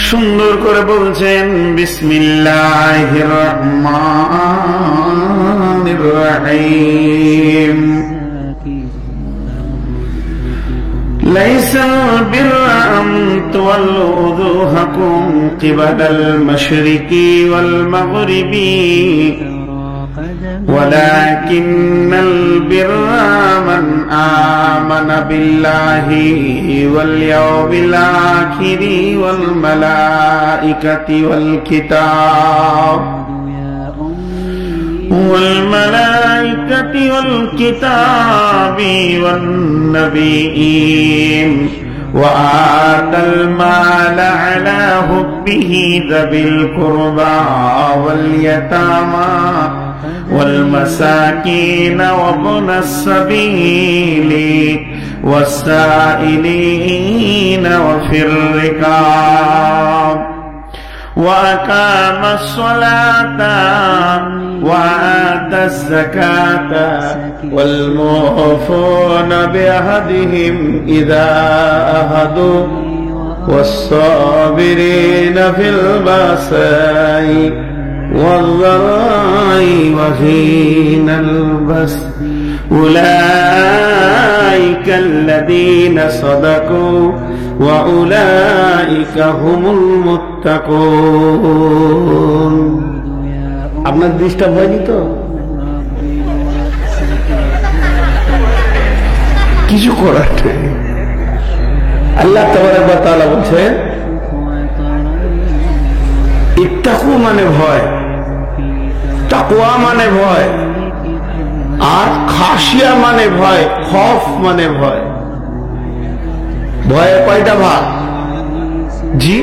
সুন্দর করে বলছেন বিসমিল্লাহির রহমানির রহিম। লাইসাল বিররা আন তুওয়াল্লু উজুহাকুম কিবালাল মাশরিকি ওয়াল মাগরিবি ولكن البر من آمن بالله واليوم الآخر والملائكة والكتاب والنبيين وآتى المال على حبه ذوي القربى واليتامى والمساكين وابن السبيل والسائلين وفي الرقاب وأقام الصلاة وآتى الزكاة والموفون بعهدهم إذا عاهدوا والصابرين في البأساء والضراء وحين البأس أولئك الذين صدقوا وأولئك هم المتقون। আপনার ডিস্টার্ব হয়নি তো? কিছু করার নেই। আল্লাহ তাবারক ওয়া তাআলা বলছে ইত্তাকু মানে ভয়, তাকওয়া মানে ভয়, আর খাশিয়া মানে ভয়, খৌফ মানে ভয়। ভয়ের কয়টা ভাগ? জি,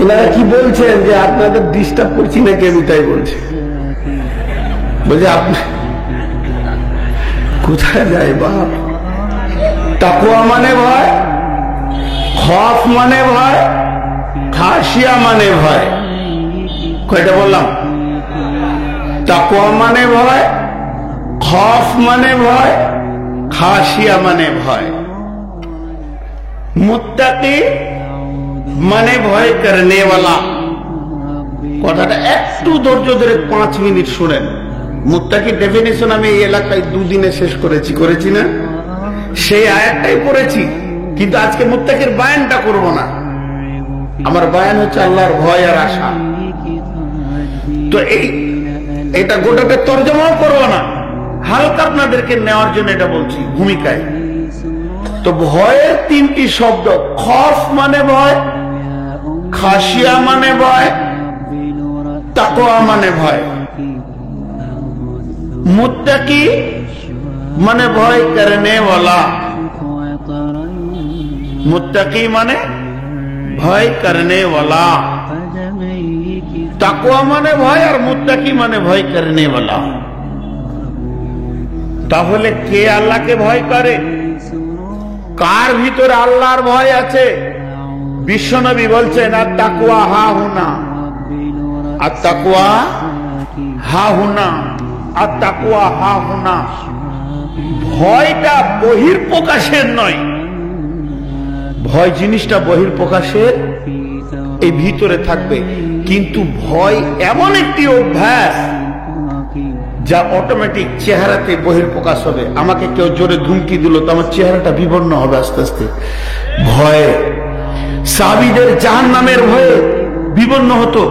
এনারা কি বলছেন যে আপনাদের ডিস্টার্ব করছি নাকি? আমি তাই বলছি। বলছে আপনি কোথায় যায় বাপ? তাকওয়া মানে ভয়, খৌফ মানে ভয়, খাশিয়া মানে ভয়। কয়টা বললাম? তাকওয়া মানে ভয়, খৌফ মানে ভয়, খাশিয়া মানে ভয়। মুত্তাকি মানে ভয় করনে वाला। কথাটা একটু ধৈর্য ধরে 5 মিনিট শুনেন। মুত্তাকি ডেফিনিশন আমি এই এলাকায় 2 দিনে শেষ করেছি না? সেই আয়াতটাই পড়েছি, কিন্তু আজকে মুত্তাকির বায়ানটা করব না। আমার বায়ান হচ্ছে আল্লাহর ভয় আর আশা। তো এটা গোটাটা তরজমাও করবো না, হালকা আপনাদেরকে নেওয়ার জন্য এটা বলছি ভূমিকায়। তো ভয়ের 3টি শব্দ, খৌফ মানে ভয়, খাশিয়া মানে ভয়, তাকওয়া মানে ভয়। মুত্তাকি মানে ভয় করনে वाला, মুত্তাকি মানে ভয় করনে वाला, তাকওয়া মানে ভয় আর মুত্তাকি মানে ভয় করনে वाला। তাহলে কে আল্লাহকে ভয় করে? কার ভিতরে আল্লাহর ভয় আছে? বিশ্বনবী বলছেন আত-তাকওয়া হাহুনা, আত-তাকওয়া হাহুনা, আত-তাকওয়া হাহুনা। ভয়টা বহির্প্রকাশের নয়, ভয় জিনিসটা বহির্প্রকাশের এই ভিতরে থাকবে। কিন্তু ভয় এমন একটি অভ্যাস যা অটোমেটিক চেহারাতে বহির্প্রকাশ হবে। আমাকে কেউ জোরে ধুমকি দিল তো আমার চেহারাটা বিবর্ণ হবে আস্তে আস্তে ভয়ে। সাহাবীদের জাহান্নামের ভয়ে বিবর্ণ হতো।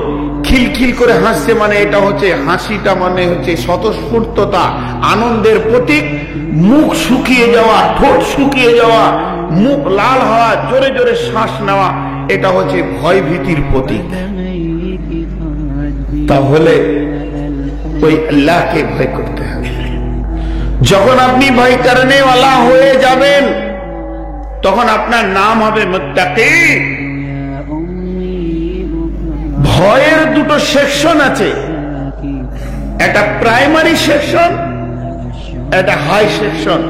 খিলখিল করে হাসছে মানে এটা হচ্ছে, হাসিটা মানে হচ্ছে স্বতঃস্ফূর্ততা, আনন্দের প্রতীক। মুখ শুকিয়ে যাওয়া, ঠোঁট শুকিয়ে যাওয়া, মুখ লাল হওয়া, জোরে জোরে শ্বাস নেওয়া, এটা হচ্ছে ভয় ভীতির প্রতীক। তাহলে ওই আল্লাহকে ভয় করতে হবে। যখন আপনি ভয় করনে वाला হয়ে যাবেন তখন আপনার নাম হবে মুত্তাকি। ভয়ের 2টো সেকশন আছে, একটা প্রাইমারি সেকশন, একটা হাই সেকশন।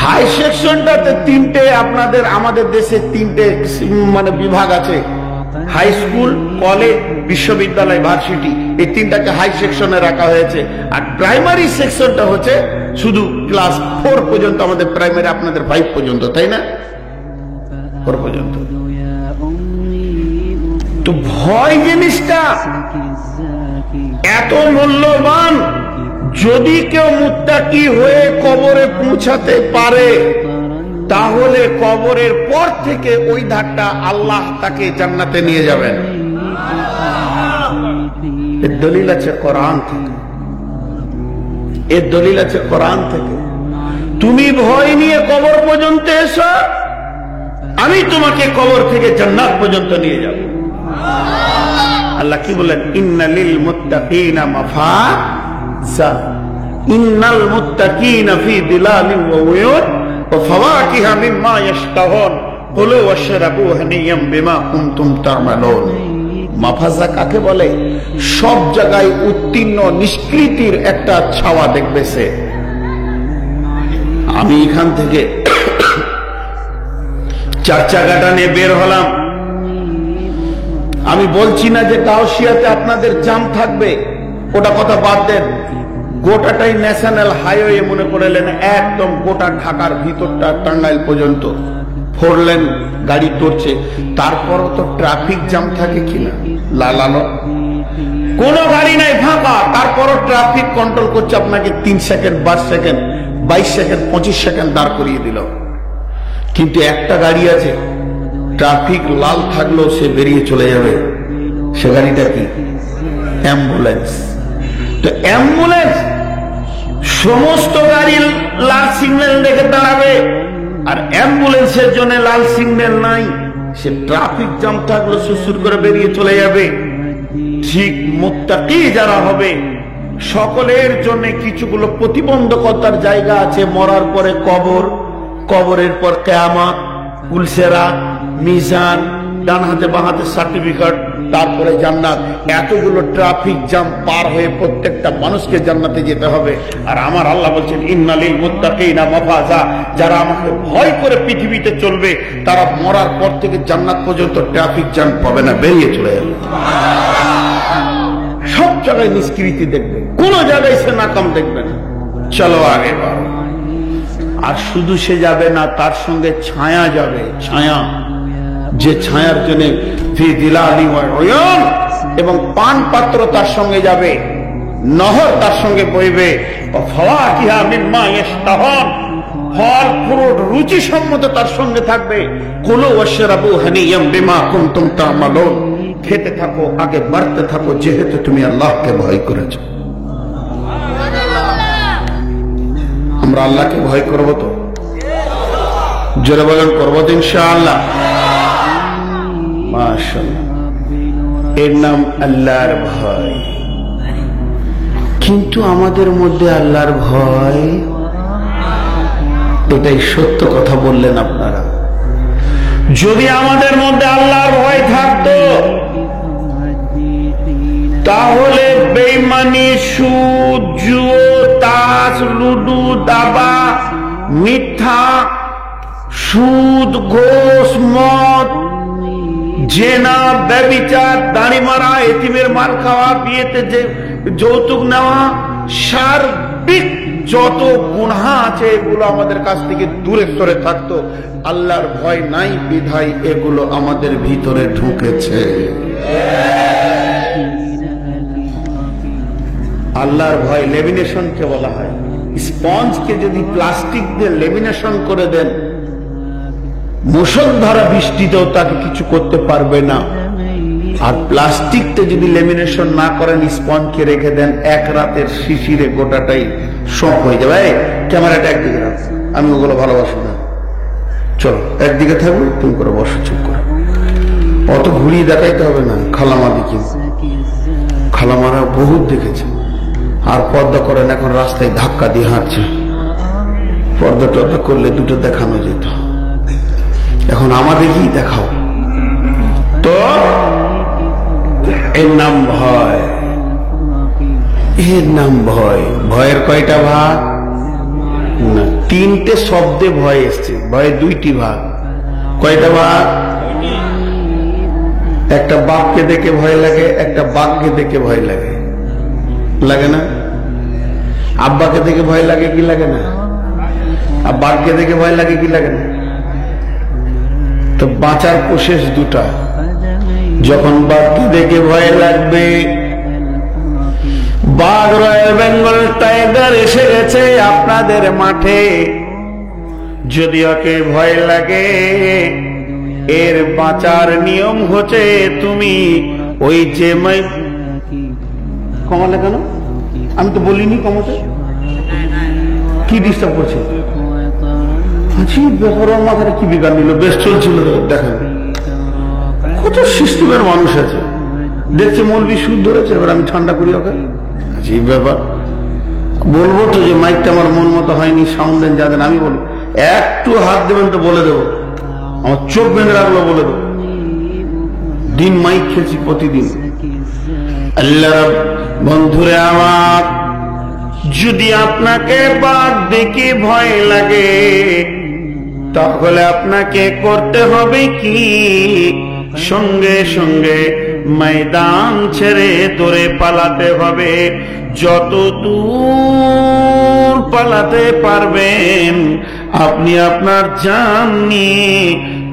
হাই সেকশনটাতে 3টে আমাদের দেশে 3টে মানে বিভাগ আছে। হাই স্কুল, কলেজ, বিশ্ববিদ্যালয়, ভার্সিটি, এই তিনটাকে হাই সেকশনে রাখা হয়েছে। আর প্রাইমারি সেকশনটা হচ্ছে শুধু ক্লাস 4 পর্যন্ত, আমাদের প্রাইমারি, আপনাদের 5 পর্যন্ত, তাই না? 4 পর্যন্ত। তো ভয় জিনিসটা এত মূল্যবান, যদি কেউ মুত্তাকি হয়ে কবরে পৌঁছাতে পারে তাহলে কবরের পর থেকে ওই ধারটা আল্লাহ তাকে জান্নাতে নিয়ে যাবেন। এর দলিল আছে কোরআন থেকে, এর দলিল আছে কোরআন থেকে। তুমি ভয় নিয়ে কবর পর্যন্ত এসো, আমি তোমাকে কবর থেকে জান্নাত পর্যন্ত নিয়ে যাব। আল্লাহ কি বলেন? ইন্নালিল মুত্তাকিনা মাফাজা, ইন্নাল মুত্তাকিনা ফি দিলালিন ওয়া উয়ুন ওয়া ফাওয়াকিহা মিম্মা ইয়াশতাহুন কুলু ওয়াশরাবু হানিয়াম বিমা কুনতুম তা'মালুন। মাফাজা কাকে বলে? সব জায়গায় উত্তীর্ণ নিষ্কৃতির একটা ছাওয়া দেখবে সে। আমি এখান থেকে 4 চাকাটা নিয়ে বের হলাম, আমি বলছি না যে গাউসিয়াতে আপনাদের জাম থাকবে, ওটা কথা বাদ দেন। গোটাটাই ন্যাশনাল হাইওয়ে মনে করলেন, একদম গোটা ঢাকার ভিতরটা টাঙ্গাইল পর্যন্ত 4 লেন গাড়ি টরছে, তারপরও তো ট্রাফিক জ্যাম থাকে কিনা? লালানো কোনো গাড়ি নাই, ফাঁকা, তারপরও ট্রাফিক কন্ট্রোল করছে আপনাকে 3 সেকেন্ড, 12 সেকেন্ড, 22 সেকেন্ড, 25 সেকেন্ড দাঁড় করিয়ে দিল। কিন্তু একটা গাড়ি আছে, ট্রাফিক লাল থাকলেও সে বেরিয়ে চলে যাবে। সে গাড়িটা কি? অ্যাম্বুলেন্স। তো অ্যাম্বুলেন্স সমস্ত গাড়ি লাল সিগন্যাল দেখে দাঁড়াবে, আর অ্যাম্বুলেন্সের জন্য লাল সিগন্যাল নাই, সে ট্রাফিক জ্যাম থাকলে সুসুর করে বেরিয়ে চলে যাবে। ঠিক মুত্তাকি যারা হবে সকলের জন্য কিছুগুলো প্রতিবন্ধকতার জায়গা আছে। মরার পরে কবর, কবরের পর কিয়ামত, কুলসেরা, মিজান, ডান হাতে বাঁ হাতে সার্টিফিকেট, তারপরে জান্নাত। এতগুলো ট্রাফিক জ্যাম পার হয়ে প্রত্যেকটা মানুষকে জান্নাতে যেতে হবে। আর আমার আল্লাহ বলছেন ইন্নালিল মুত্তাকিনা মাফাজা, যারা আমাকে ভয় করে পৃথিবীতে চলবে তারা মরার পর থেকে জান্নাত পর্যন্ত ট্রাফিক জ্যাম পাবে না, বেরিয়ে চলে যাবে। সব জায়গায় নিষ্কৃতি দেখবে, কোন জায়গায় সে নাকাম দেখবে না। চলো আগে বাড়ো। আর শুধু সে যাবে না, তার সঙ্গে ছায়া যাবে, ছায়া, যে ছায়ার জন্য এবং পান পাত্র তার সঙ্গে যাবে, নহর তার সঙ্গে বইবে, ফল ফ্রুট রুচি সম্মত তার সঙ্গে থাকবে। কুলু ওয়াশরাবু হানিয়াম বিমা কুনতুম তা'মালুন, খেতে থাকো, আগে বাড়তে থাকো, যেহেতু তুমি আল্লাহকে ভয় করেছো। আমরা আল্লাহকে ভয় করবো তো? জোরে বলেন, করবো তো ইনশাআল্লাহ। মাশাআল্লাহ, এর নাম আল্লাহর ভয়। কিন্তু আমাদের মধ্যে আল্লাহর ভয়, এটাই সত্য কথা বললেন আপনারা। যদি আমাদের মধ্যে আল্লাহর ভয় থাকতো তাহলে বেঈমানি, সুদ, জুয়া, তাস, লুডু, দাবা, মিথ্যা, সুদ, ঘোষ, মদ, জেনা, ব্যভিচার, দাড়ি মারা, এতিমের মাল খাওয়া, বিয়েতে যে যৌতুক নেওয়া, সার্বিক যত গুনাহ আছে এগুলো আমাদের কাছ থেকে দূরে সরে থাকতো। আল্লাহর ভয় নাই বিধায় এগুলো আমাদের ভিতরে ঢুকেছে। আল্লাহর ভয় লেমিনেশনকে বলা হয়। স্পঞ্জকে যদি প্লাস্টিক দিয়ে লেমিনেশন করে দেন, মুষলধারা বৃষ্টিতেও তাকে কিছু করতে পারবে না। আর প্লাস্টিকতে যদি লেমিনেশন না করেন, স্পঞ্জকে রেখে দেন, এক রাতের শিশিরে গোটাটাই সব হয়ে যাবে। ক্যামেরাটা একদিকে রাখ, আমি ওগুলো ভালোবাসি না, চলো একদিকে থাকবো, তুমি করে বসো, চুপ করো, অত ঘুরিয়ে দেখাইতে হবে না। খালামা দেখি, খালামারা বহুত দেখেছে। আর পর্দা করেন, এখন রাস্তায় ধাক্কা দিয়ে হাঁটছে, পর্দা টর্দা করলে দুটো দেখানো যেত, এখন আমাদেরই দেখাও। তো এর নাম ভয়, এর নাম ভয়। ভয়ের কয়টা ভাগ? না, 3টে শব্দে ভয় এসছে, ভয়ের 2টি ভাগ। কয়টা ভাগ? একটা বাঘকে দেখে ভয় লাগে, একটা বাঘকে দেখে ভয় লাগে, লাগে না? আব্বাকে দেখে ভয় লাগে কি লাগে না? আর বাঘকে দেখে ভয় লাগে কি লাগে না? তো বাঁচার প্রসেস দুটা। যখন বাঘকে দেখে ভয় লাগবে, বাঘ রয়্যাল বেঙ্গল টাইগার এসে গেছে আপনাদের মাঠে, যদি ওকে ভয় লাগে, এর বাঁচার নিয়ম হচ্ছে তুমি ওই যে কমালে কেন? আমি তো বলিনি কমাতে। কি ডিস্টার্ব করছে? ব্যাপারের মাথায় কি বিজ্ঞান নিল? বেশ চলছিল, দেখেন কত সিস্টেমের মানুষ আছে। দেখছে মৌলবি সুদ ধরেছে, এবার আমি ঠান্ডা করি ওকে। আজীব ব্যাপার। বলবো তো যে মাইকটা আমার মন মতো হয়নি, সাউন্ড দেন যা দেন। আমি বলি একটু হাত দেবেন তো বলে দেবো, আমার চোখ বেঁধে রাখলো বলে দেবো। দিন মাইক খেলছি প্রতিদিন। আল্লাহ বন্ধুরে আমার, যদি আপনাকে বাঘ দেখে ভয় লাগে, তাহলে আপনাকে করতে হবে কি? সঙ্গে সঙ্গে ময়দান ছেড়ে দৌড়ে পালাতে হবে। যত দূর পালাতে পারবেন আপনি আপনার জান নিয়ে,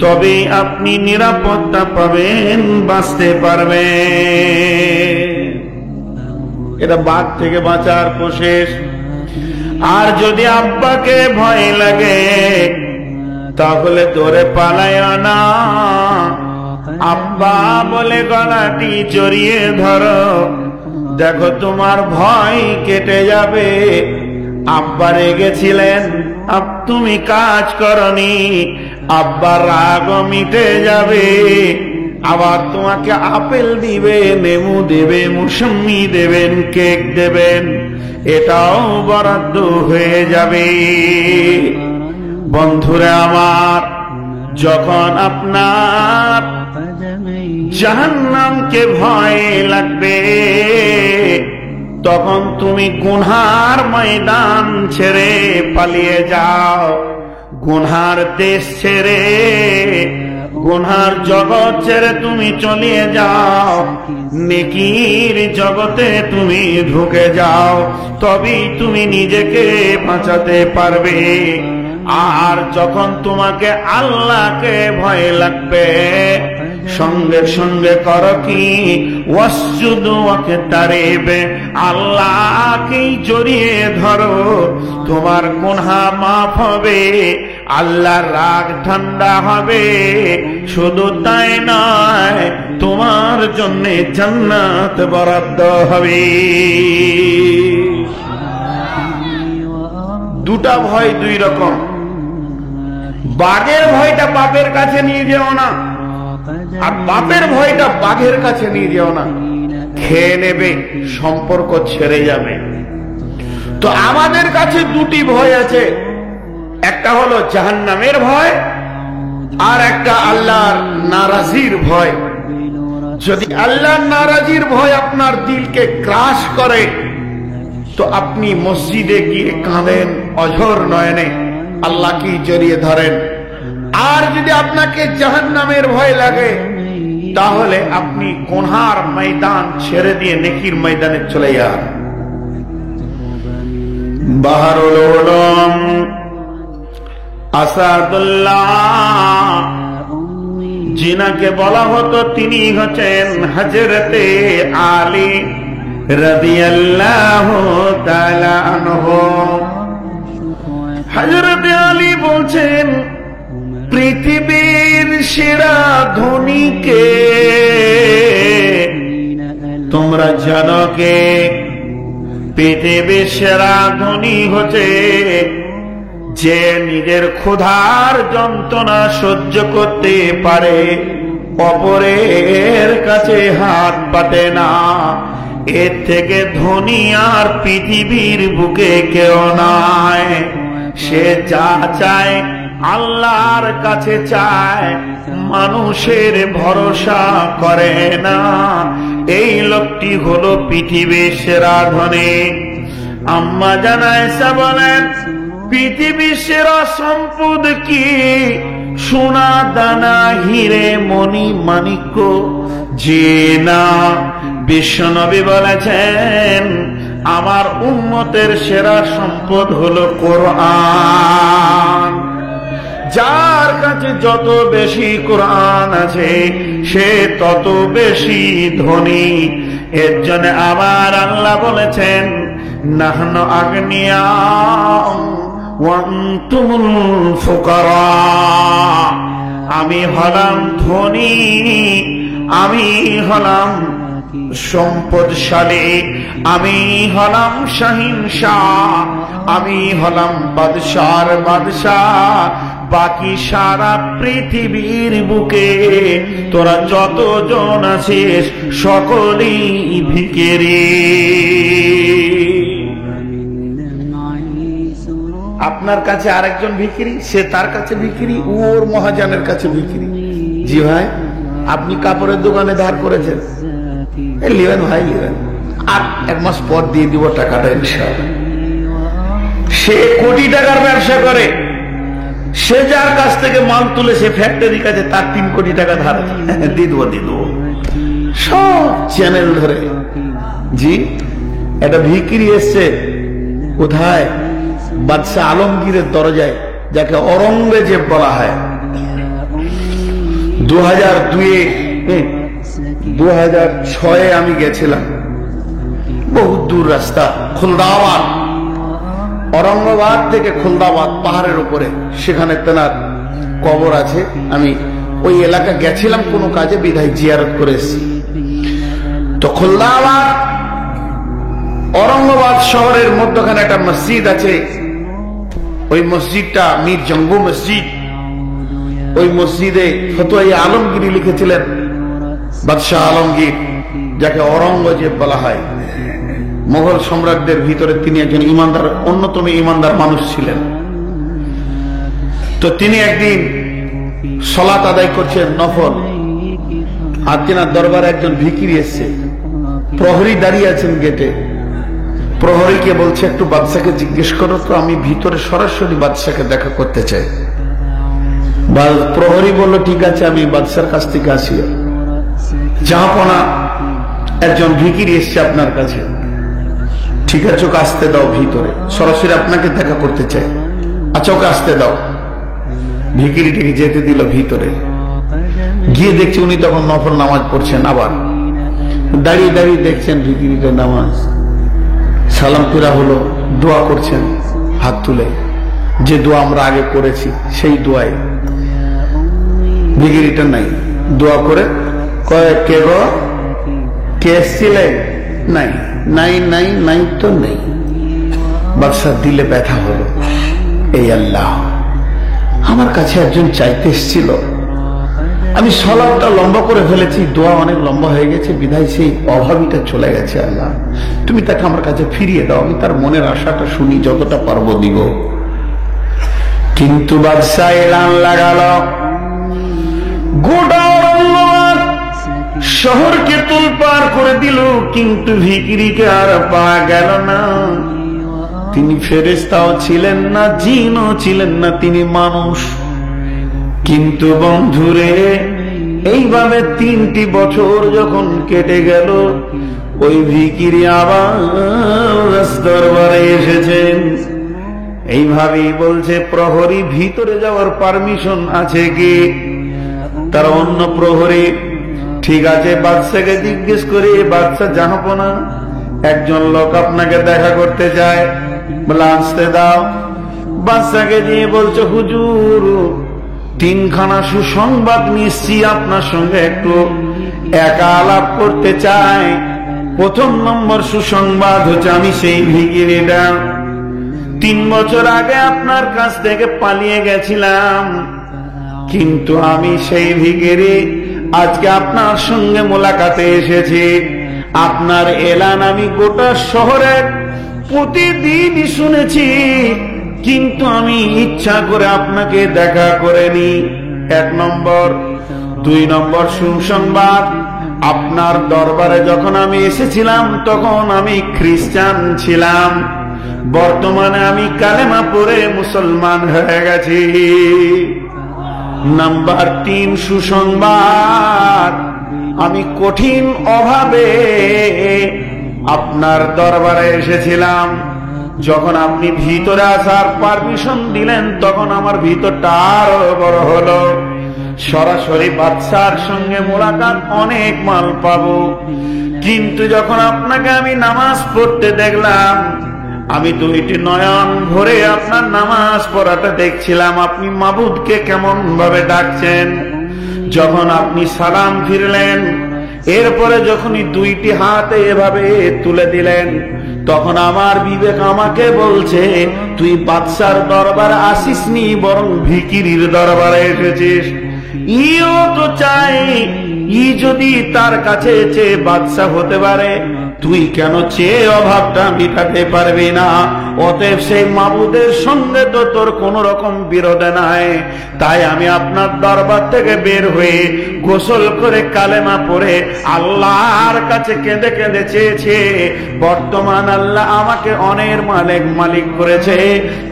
তবে আপনি নিরাপত্তা পাবেন, বাঁচতে পারবেন। এটা বাঘ থেকে বাঁচার প্রসেস। আর যদি আব্বাকে ভয় লাগে, তাহলে দৌড়ে পালায় না, আব্বা বলে গলাটি জড়িয়ে ধরো, দেখো তোমার ভয় কেটে যাবে। আব্বা রেগেছিলেন, তুমি কাজ করনি, আব্বার রাগ মিটে যাবে। আবার তোমাকে আপেল দিবে, লেবু দেবে, মৌসুমি দেবেন, কেক দেবেন, এটাও বরাদ্দ হয়ে যাবে। বন্ধুরা আমার, যখন আপনার জাহান্নামকে ভয় লাগবে, তখন তুমি গুনহার ময়দান ছেড়ে পালিয়ে যাও, গুনহার দেশ ছেড়ে, গুনহার জগৎ ছেড়ে তুমি চলে যাও, নেকির জগতে তুমি ঢুকে যাও, তবেই তুমি নিজেকে বাঁচাতে পারবে। আর যখন তোমাকে আল্লাহকে ভয় লাগবে, সঙ্গে সঙ্গে করো কি? ওয়াসজুদু ওয়াকতারিবে, আল্লাহকেই জড়িয়ে ধরো, তোমার গুনাহ মাফ হবে, আল্লাহর রাগ ঠান্ডা হবে। শুধু তাই নয়, তোমার জন্য জান্নাত বরাদ্দ হবে। দুটা ভয় দুই রকম। বাঘের ভয়টা বাপের কাছে নিয়ে যেও না, আর বাপের ভয়টা বাঘের কাছে নিয়ে যেও না, খেয়ে নেবে, সম্পর্ক ছেড়ে যাবে। তো আমাদের কাছে দুটি ভয় আছে, একটা হলো জাহান্নামের ভয়, আর একটা আল্লাহর নারাজির ভয়। যদি আল্লাহর নারাজির ভয় আপনার দিলকে গ্রাস করে, তো আপনি মসজিদে গিয়ে কাঁদেন অঝোর নয়নে, আল্লাহকে জড়িয়ে ধরেন। আর যদি আপনাকে জাহান্নামের ভয় লাগে, তাহলে আপনি গুনহার ময়দান ছেড়ে দিয়ে নেকির ময়দানে চলে যান। বাহারুল উলুম আসাদুল্লাহ যিনাকে বলা হতো, তিনি হচ্ছেন হযরতে আলী রাদিয়াল্লাহু তাআলা আনহু। হযরতে আলী বলছেন, পৃথিবীর সেরা ধনীকে তোমরা জানো কে? পৃথিবীর সেরা ধনী হচ্ছে যে নিজের ক্ষুধার যন্ত্রণা সহ্য করতে পারে, অপরের কাছে হাত পাতে না। এর থেকে ধনী আর পৃথিবীর বুকে কেউ নাই। সে যা চায় আল্লাহর কাছে চায়, মানুষের ভরসা করে না। এই লোকটি হলো পৃথিবীর সেরা ধনী। আম্মা জান আয়েশা বলেন, পৃথিবীর সেরা সম্পদ কি? সোনা দানা, হিরে মণি মাণিক্য জি না, বিশ্বনবী বলেছেন আমার উম্মতের সেরা সম্পদ হলো কোরআন। যার কাছে যত বেশি কোরআন আছে সে তত বেশি ধনী। এর জন্য আমার আল্লাহ বলেছেন নাহনু আগনিয়া ওয়া আনতুমুল ফুকারা, আমি হলাম ধনী, আমি হলাম সম্পদশালী, আমি হলাম শাহিনশাহ, আমি হলাম বাদশার বাদশাহ। বাকি সারা পৃথিবীর বুকে তোরা যতজন আছিস সকলেই ভিখারি। আপনার কাছে আরেকজন ভিখারি, সে তার কাছে ভিখারি, ওর মহাজনের কাছে ভিখারি। জি ভাই, আপনি কাপড়ের দোকানে ধার করেছেন, লিবেন ভাই লিবেন, আর এক মাস পর দিয়ে দিব টাকাটা ইনশাআল্লাহ। সে কোটি টাকার ব্যবসা করে, সে যার কাছ থেকে মাল তুলে সে ফ্যাক্টরি কাছে তার 3 কোটি টাকা ধার দিয়ে দেবো সব চ্যানেল ধরে। জি, একটা ভিখারি এসছে কোথায়? বাদশাহ আলমগীরের দরজায়, যাকে অরঙ্গজেব বলা হয়। 2006-এ আমি গেছিলাম, বহুত দূর রাস্তা, খুলদাবাদ, औरंगाबाद থেকে খুলদাবাদ পাহাড়ের উপরে, সেখানে তেনার কবর আছে। আমি ওই এলাকা গেছিলাম কোনো কাজে, বিধায় জিয়ারত করে এসেছি। তো খুলদাবাদ औरंगाबाद শহরের মধ্যখানে একটা মসজিদ আছে, ওই মসজিদটা মীর জঙ্গু মসজিদ। ওই মসজিদে ফতোয়া আলমগীর লিখেছিলেন বাদশাহ আলমগীর, যাকে औरंगजेब বলা হয়। মোগল সম্রাটদের ভিতরে তিনি একজন ইমানদার, অন্যতম ইমানদার মানুষ ছিলেন। তো তিনি একদিন সালাত আদায় করছেন নফল, আর তিনার দরবারে একজন ভিখারি এসেছে। প্রহরী দাঁড়িয়ে আছেন গেটে। প্রহরীকে বলছে একটু বাদশাকে জিজ্ঞেস করো তো, আমি ভিতরে সরাসরি বাদশাকে দেখা করতে চাই। প্রহরী বলল ঠিক আছে, আমি বাদশার কাছ থেকে আসি। জাহাপনা, একজন ভিখারি এসছে আপনার কাছে। ঠিক আছে, ওকে আসতে দাও ভিতরে, সরাসরি আপনাকে দেখা করতে চাই। আচ্ছা, ওকে আসতে দাও। ভিখারিটিকে যেতে দিল ভিতরে। গিয়ে দেখছি উনি তখন নফল নামাজ পড়ছেন। আবার দাঁড়িয়ে দাঁড়িয়ে দেখছেন ভিখারিটার নামাজ। সালাম ফিরা হলো, দোয়া করছেন হাত তুলে, যে দোয়া আমরা আগে করেছি সেই দোয়ায়। ভিখারিটা নাই, দোয়া করে কয় কে গো, কে এসছিলে? নাই নাই নাই নাই তো নেই। বাদশার দিলে ব্যথা হলো, এই আল্লাহ, আমার কাছে একজন চাইতে এসেছিল, আমি সালাতটা লম্বা করে ফেলেছি, দোয়া অনেক লম্বা হয়ে গেছে, বিধায় সেই অভাবীটা চলে গেছে। আল্লাহ, তুমি তাকে আমার কাছে ফিরিয়ে দাও, আমি তার মনের আশাটা শুনি, যতটা পারবো দিব। কিন্তু বাদশাহ এলান লাগালো, গোটা औरंगाबाद শহরকে তোলপাড় করে দিল, কিন্তু ভিখারিকে আর পাওয়া গেল না। তিনি ফেরেশতাও ছিলেন না, জিনও ছিলেন না, তিনি মানুষ। কিন্তু বন্ধুরে, এইভাবে 3টি বছর যখন কেটে গেল, ওই ভিখারি আবার দরবারে এসেছেন। এইভাবেই বলছে প্রহরী, ভিতরে যাওয়ার পারমিশন আছে কি? তার অন্য প্রহরী, ঠিক আছে, বাদশাকে জিজ্ঞেস করে। বাদশাহ জাহাপনা, একজন লোক আপনাকে দেখা করতে চায়, বলে আসতে দাও। বাদশাকে দিয়ে বলছে হুজুর, 3খানা সুসংবাদ নিচ্ছি, আপনার সঙ্গে একটু একা আলাপ করতে চাই। 1 নম্বর সুসংবাদ হচ্ছে, আমি সেই ভিখারিটা 3 বছর আগে আপনার কাছ থেকে পালিয়ে গেছিলাম, কিন্তু আমি সেই ভিখারি আজকে আপনার সঙ্গে মোলাকাতে এসেছি। আপনার এলান আমি গোটা শহরে প্রতিদিনই শুনেছি, কিন্তু আমি ইচ্ছা করে আপনাকে দেখা করিনি। 1 নম্বর। 2 নম্বর সুসংবাদ, আপনার দরবারে যখন আমি এসেছিলাম তখন আমি খ্রিস্টান ছিলাম, বর্তমানে আমি কালেমা পড়ে মুসলমান হয়ে গেছি। নাম্বার 3 সুসংবাদ, আমি কঠিন অভাবে আপনার দরবারে এসেছিলাম। যখন আপনি ভিতরে আসার পারমিশন দিলেন তখন আমার ভিতরটা আরো বড় হলো। সরাসরি বাদশার সঙ্গে মোলাকাত, অনেক মাল পাবো। কিন্তু যখন আপনাকে আমি নামাজ পড়তে দেখলাম, আমি দুইটি নয়ন ভরে আপনার নামাজ পড়াতে দেখছিলাম আপনি মাবুদকে কেমন ভাবে ডাকছেন। যখন আপনি সালাম ফিরলেন, এরপরে যখনই দুইটি হাতে এভাবে তুলে দিলেন, তখন আমার বিবেক আমাকে বলছে তুই বাদশার দরবারে আসিসনি, বরং ভিখিরির দরবারে এসেছিস। ইও তো চাই ই যদি তার কাছে চেয়ে বাদশা হতে পারে, তুই কেন চেয়ে অভাবটা মিটাতে পারবি না? অতএব সেই মাবুদের সঙ্গে তো তোর কোন রকম বিরোধ নাই। তাই আমি আপনার দরবার থেকে বের হয়ে গোসল করে কালেমা পড়ে আল্লাহর কাছে কেঁদে কেঁদে চেয়েছে। বর্তমান আল্লাহ আমাকে অনের মালিক করেছে।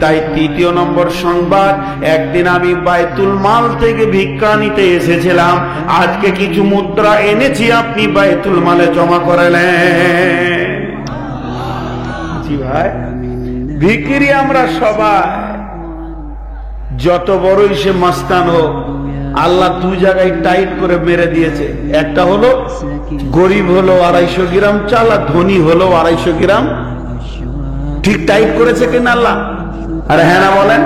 তাই তৃতীয় নম্বর সংবাদ, একদিন আমি বাইতুল মাল থেকে ভিক্ষা নিতে এসেছিলাম, আজকে কিছু মুদ্রা এনেছি, আপনি বাইতুল মালে জমা করালেন। জি ভাই, ভিখিরি আমরা সবাই, যত বড়ই সে মাস্তান হোক, আল্লাহ দুই জায়গায় টাইট করে মেরে দিয়েছে। একটা হলো গরিব হলো 250 গ্রাম চাল, আর ধনী হলো 250 গ্রাম। ঠিক টাইট করেছে কিনা আল্লাহ? আরে হ্যাঁ না বলেন?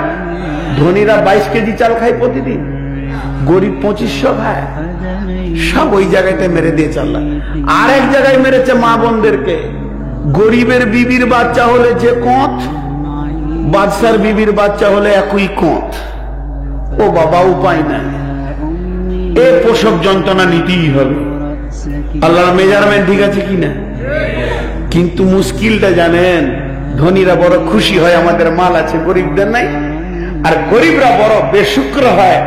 ধনীরা 22 কেজি চাল খায় প্রতিদিন, গরিব 2500 খায়। সব ওই জায়গাতে মেরে দিয়েছে আল্লাহ। আরেক জায়গায় মেরেছে মা বোনদেরকে। গরিবের বিবির বাচ্চা হলে যে কোঁত, বাদশার বিবির বাচ্চা হলে একই কোঁত। ও বাবা, উপায় নাই, এ প্রসব যন্ত্রণা নিতেই হবে। আল্লাহর মেজারমেন্ট ঠিক আছে কিনা? কিন্তু মুশকিলটা জানেন, ধনীরা বড় খুশি হয় আমাদের মাল আছে, গরিবদের নাই। আর গরিবরা বড় বেশুক্র হয়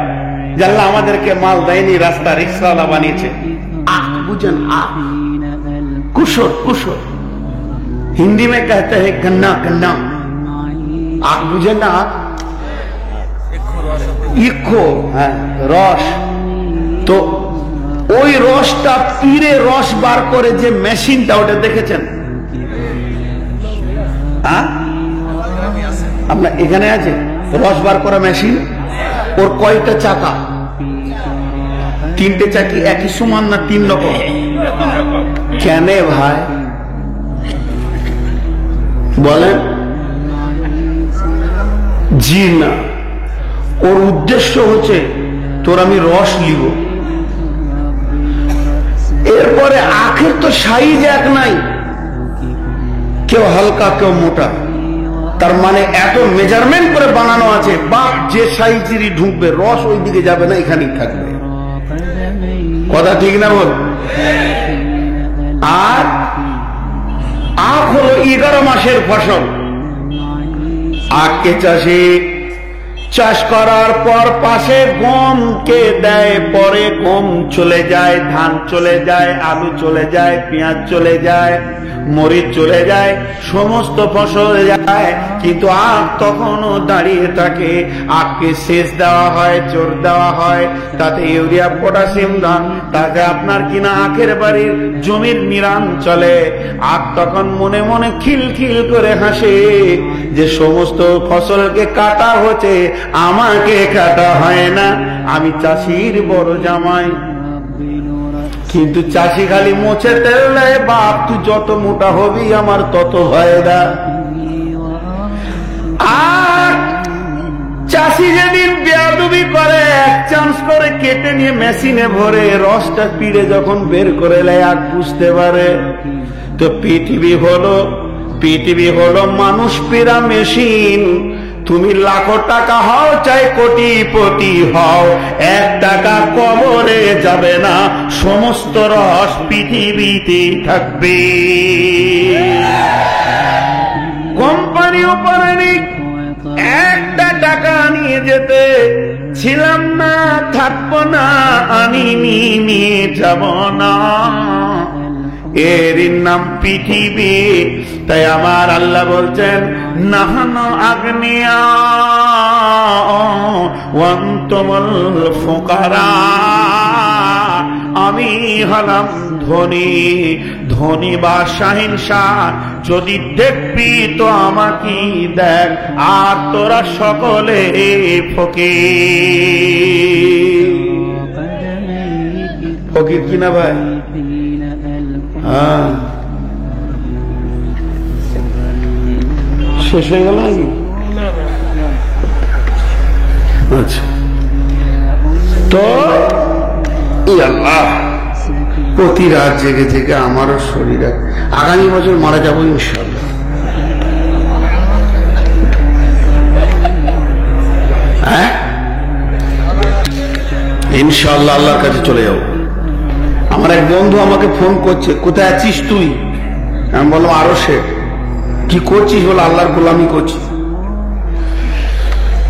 যে আল্লাহ আমাদেরকে মাল দেয়নি, রাস্তা রিক্সাওয়ালা বানিয়েছে। বুঝেন, কুশর কুশর হিন্দি में कहते हैं गन्ना गन्ना। आग बुझेन ना, ইক্ষো, হ্যাঁ রস। তো ওই রসটা পিরে রস বার করে যে মেশিনটা, ওটা দেখেছেন? আপনার এখানে আছে রস বার করা মেশিন। ওর কয়টা চাকা? 3টে চাকি একই সমান না 3 রকম? কেন ভাই বলেন? জি না, ওর উদ্দেশ্য হচ্ছে তোর আমি রস লিব। এরপরে আখের তো সাইজ এক নাই, কেউ হালকা কেউ মোটা। তার মানে এত মেজারমেন্ট করে বানানো আছে, বাপ যে সাইজেরই ঢুকবে, রস ওই দিকে যাবে না, এখানেই থাকবে। কথা ঠিক না বল? আর আখ হলো 11 মাসের ফসল। আখকে চাষে চাষ করার পর পাশে গমকে দেয়, পরে গম চলে যায়, ধান চলে যায়, আলু চলে যায়, পেঁয়াজ চলে যায়, মরিচ চলে যায়, সমস্ত ফসল যায়। কিন্তু আখ তখনও দাঁড়িয়ে থাকে। আখকে সেচ দেওয়া হয়, চোর দেওয়া হয়, তাতে ইউরিয়া পটাশিয়াম দান, তাতে আপনার কিনা আখের বাড়ির জমির নিরান চলে। আখ তখন মনে মনে খিলখিল করে হাসে যে সমস্ত ফসলকে কাটা হচ্ছে, আমাকে কাটা হয় না, আমি চাষির বড় জামাই। কিন্তু চাষি খালি মোছে তেল দেয়, বাপ তুই যত মোটা হবি আমার তত ফায়দা। আর চাষি যেদিন বেয়াদবি করে, এক চান্স করে কেটে নিয়ে মেশিনে ভরে, রসটা পিড়ে যখন বের করে নেয়, আখ বুঝতে পারে। তো পৃথিবী হলো মানুষ পিড়া মেশিন। তুমি লাখো টাকা হও চাই কোটিপতি হও, 1 টাকা কবরে যাবে না, সমস্ত রস পৃথিবীতে থাকবে। কোম্পানিও পারেনি 1টা টাকা নিয়ে যেতে, ছিলাম না, থাকবো না, আনিনি, নিয়ে যাব না। এর নাম পৃথিবী। তাই আমার আল্লাহ বলছেন, নাহানু আগনিয়া ওয়া আনতুমুল ফুকারা, আমি হলাম ধনী, ধনী বা শাহিনশাহ, যদি দেখবি তো আমাকে দেখ, আর তোরা সকলে ফকির। ফকির কিনা ভাই? হ্যাঁ, শেষ হয়ে গেল নাকি? আচ্ছা, তো আল্লাহ প্রতি রাত জেগে জেগে আমারও শরীর, আগামী বছর মারা যাবো ইনশাল্লাহ। হ্যাঁ ইনশাল্লাহ আল্লাহর কাছে চলে যাবো। আমার এক বন্ধু আমাকে ফোন করছে, কোথায় আছিস তুই? আমি বললাম আরো সে। কি করছিস? বলে আল্লাহর গোলামি করছি।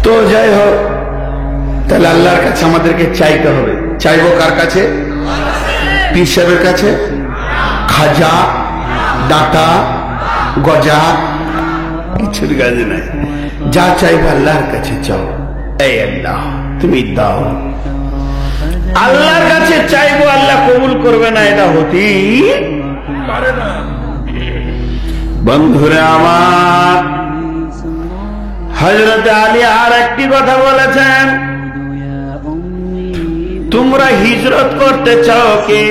তো যাই হোক, তাহলে আল্লাহর কাছে আমাদেরকে চাইতে হবে। চাইবো কার কাছে? পীর সাহেবের কাছে? খাজা, দাতা, গজা, কিছুর কাছে নাই। যা চাইবো আল্লাহর কাছে চাও। এই আল্লাহ তুমি দাও। আল্লাহর কাছে চাইবো, আল্লাহ কবুল করবে না, এটা হতেই পারে না। বন্ধুরে আমার, হযরত আলী আর একটি কথা বলেছেন, তোমরা হিজরত করতে চাও কে?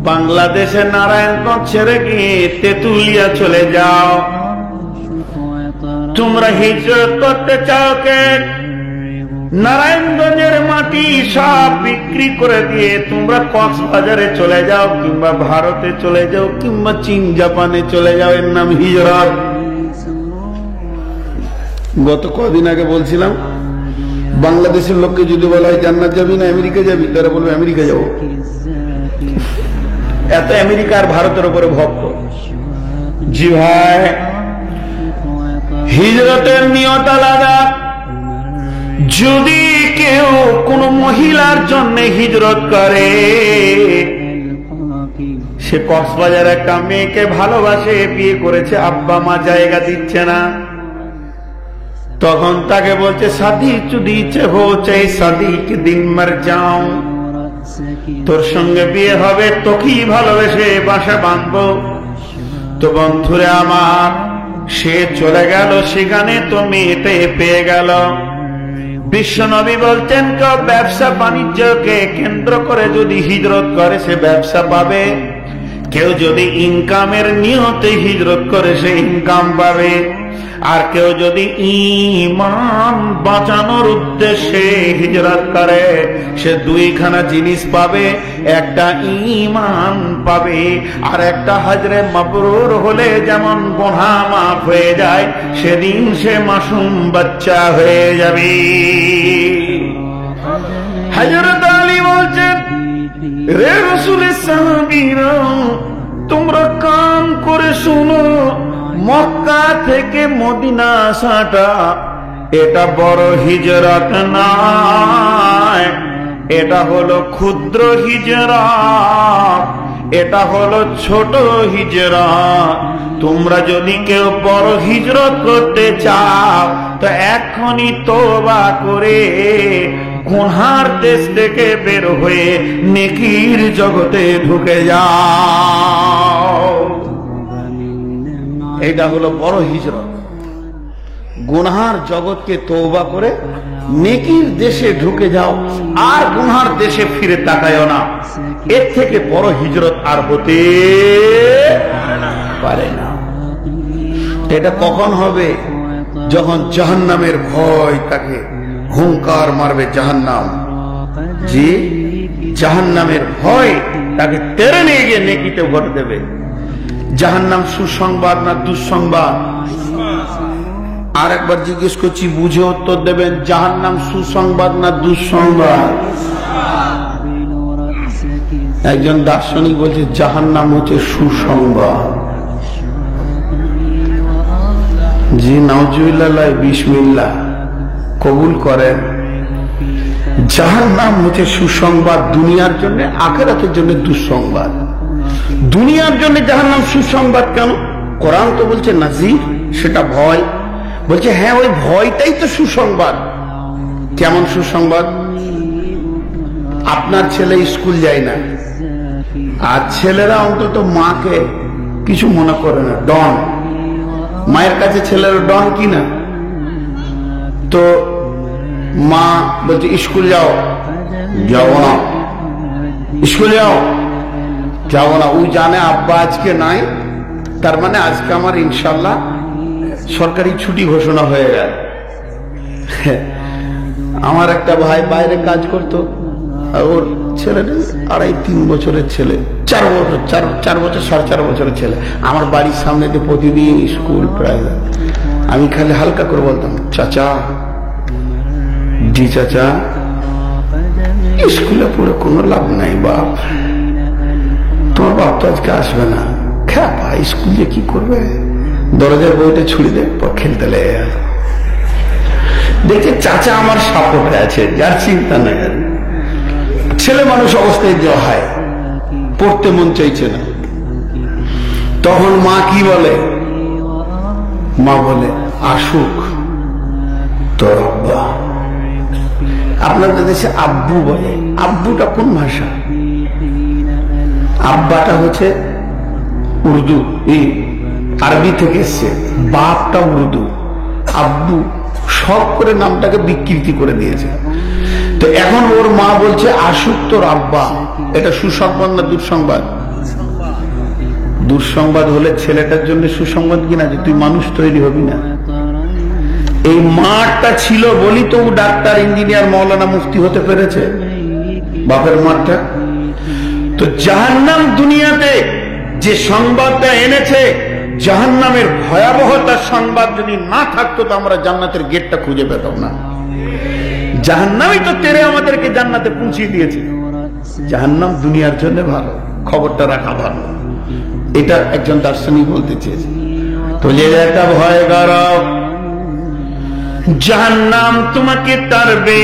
বাংলাদেশে নারায়ণগঞ্জ ছেড়ে গিয়ে তেতুলিয়া চলে যাও। তোমরা হিজরত করতে চাও কে? নারায়ণগঞ্জের মাটি সব বিক্রি করে দিয়ে তোমরা কক্সবাজারে চলে যাও, কিংবা ভারতে চলে যাও, কিংবা চীন জাপানে চলে যাও। এর নাম হিজরত। গত কদিন আগে বলছিলাম, বাংলাদেশের লোককে যদি বলা হয় জান্নাত যাবি না আমেরিকা যাবি, তারা বলবে আমেরিকা যাবো। এত আমেরিকা আর ভারতের উপরে ভক্ত। জি ভাই, হিজরতের নিয়ত আলাদা। যদি কেউ কোন মহিলার জন্য হিজরত করে, সে কক্সবাজার একটা মেয়েকে ভালোবাসে, বিয়ে করেছে, আব্বা মা জায়গা দিচ্ছে না, তখন তাকে বলছে শাদি চুদি হো চাই শাদি কে দিন মর যাও, তোর সঙ্গে বিয়ে হবে, তোকেই ভালোবেসে বাসা বাঁধবো। তো বন্ধুরে আমার, সে চলে গেল সেখানে, তো মেয়েতে পেয়ে গেল। বিশ্বনবী বলতেন, কেউ ব্যবসা বাণিজ্যকে কেন্দ্র করে যদি হিজরত করে সে ব্যবসা পাবে, কেউ যদি ইনকামের নিয়তে হিজরত করে সে ইনকাম পাবে, আর কেউ যদি ঈমান বাঁচানোর উদ্দেশ্যে হিজরত করে সে দুইখানা জিনিস পাবে, একটা ঈমান পাবে, আর একটা হজরে মাবরুর হলে যেমন গুনাহ মাফ হয়ে যায়, সেদিন সে মাসুম বাচ্চা হয়ে যাবে। হযরত আলী বলছেন, রে রাসূলের সাহাবীরা, তোমরা কান করে শুনো, মক্কা থেকে মদিনা আসাটা এটা বড় হিজরত নয়, এটা হলো ক্ষুদ্র হিজরত, এটা হলো ছোট হিজরত। তোমরা যদি কেউ বড় হিজরত করতে চাও তো এখনই তওবা করে গুনার দেশ থেকে বের হয়ে নেকির জগতে ঢুকে যাও। এটা হলো বড় হিজরত। গুনার জগৎকে তওবা করে নেকির দেশে ঢুকে যাও, আর গুনার দেশে ফিরে তাকায়ও না। এর থেকে বড় হিজরত আর হতে পারে না। এটা কখন হবে? যখন জাহান্নামের ভয় তাকে হুঙ্কার মারবে। জাহান্নাম, জি, জাহান্নামের ভয় তাকে টেনে নিয়ে গিয়ে নেকিতে ভোট দেবে। জাহান্নাম সুসংবাদ না দুঃসংবাদ? আর একবার জিজ্ঞেস করছি, বুঝে উত্তর দেবেন। জাহান্নাম সুসংবাদ না দুঃসংবাদ? একজন দার্শনিক বলছে জাহান্নাম হচ্ছে সুসংবাদ। জি নাউজুবিল্লাহ, বিসমিল্লাহ কবুল করেন। জাহান্নাম হচ্ছে সুসংবাদ দুনিয়ার জন্য, আখিরাতের জন্য দুঃসংবাদ। দুনিয়ার জন্য জাহান্নাম সুসংবাদ কেন? কোরআন তো বলছে নাজির, সেটা ভয়। বলছে হ্যাঁ, ওই ভয়টাই তো সুসংবাদ। কেমন সুসংবাদ? আপনার ছেলে স্কুল যায় না, আর ছেলেরা অন্তত মাকে কিছু মনে করে না, ডন। মায়ের কাছে ছেলেরা ডন কিনা? তো মা বলছে স্কুল যাও, যাবো না, স্কুল যাও, যাবো না। ওই জানে আব্বা আজকে নাই, তার মানে আজকে আমার ইনশাল্লাহ সরকারি ছুটি ঘোষণা হয়ে গেল। আমার একটা ভাই বাইরে কাজ করতো, আর ওর ছেলেটা 2.5-3 বছরের ছেলে, 4 বছর 4.5 বছরের ছেলে। আমার বাড়ির সামনে দিয়ে প্রতিদিন স্কুল প্রায়। আমি খালি হালকা করে বলতাম, চাচা, জি চাচা, স্কুলে পড়ে কোনো লাভ নাই বাপ, তোমার বাপ তো আজকে আসবে না। খ্যাপা, স্কুল যে কি করবে, দরজার বইটা ছুড়ে দেয়, খেলতে লেগে গেল। দেখে চাচা আমার সাপোর্টে আছে, যার চিন্তা নেই। ছেলে মানুষ অবস্থায় দেওয়া হয়, পড়তে মন চাইছে না, তখন মা কি বলে? মা বলে আসুক তোর আব্বা। আপনাদের দেশে আব্বু বলে। আব্বুটা কোন ভাষা? আব্বাটা হচ্ছে উর্দু, এই আরবি থেকে এসছে। বাপটা উর্দু, আব্বু সব করে নামটাকে বিকৃতি করে দিয়েছে। তো এখন ওর মা বলছে আসুক তোর আব্বা। এটা সুসংবাদ না দুঃসংবাদ? দুঃসংবাদ হলে ছেলেটার জন্য সুসংবাদ কিনা, যে তুই মানুষ তৈরি হবি না। এই মাঠটা ছিল বলি তো ও ডাক্তার, ইঞ্জিনিয়ার, মৌলানা, মুফতি হতে পেরেছে, বাপের মাঠটা। তো জাহান্নাম দুনিয়াতে যে সংবাদটা এনেছে, জাহান্নামের ভয়াবহতার সংবাদ যদি না থাকতো তো আমরা জান্নাতের গেটটা খুঁজে পেতাম না। জাহান্নামই তো তেরে আমাদেরকে জান্নাতে পৌঁছিয়ে দিয়েছে। জাহান্নাম দুনিয়ার জন্য ভালো, খবরটা রাখা ভালো। এটা একজন দার্শনিক বলতে চেয়েছে। তো যে একটা ভয় গরব, জাহান্নাম তোমাকে তাড়বে,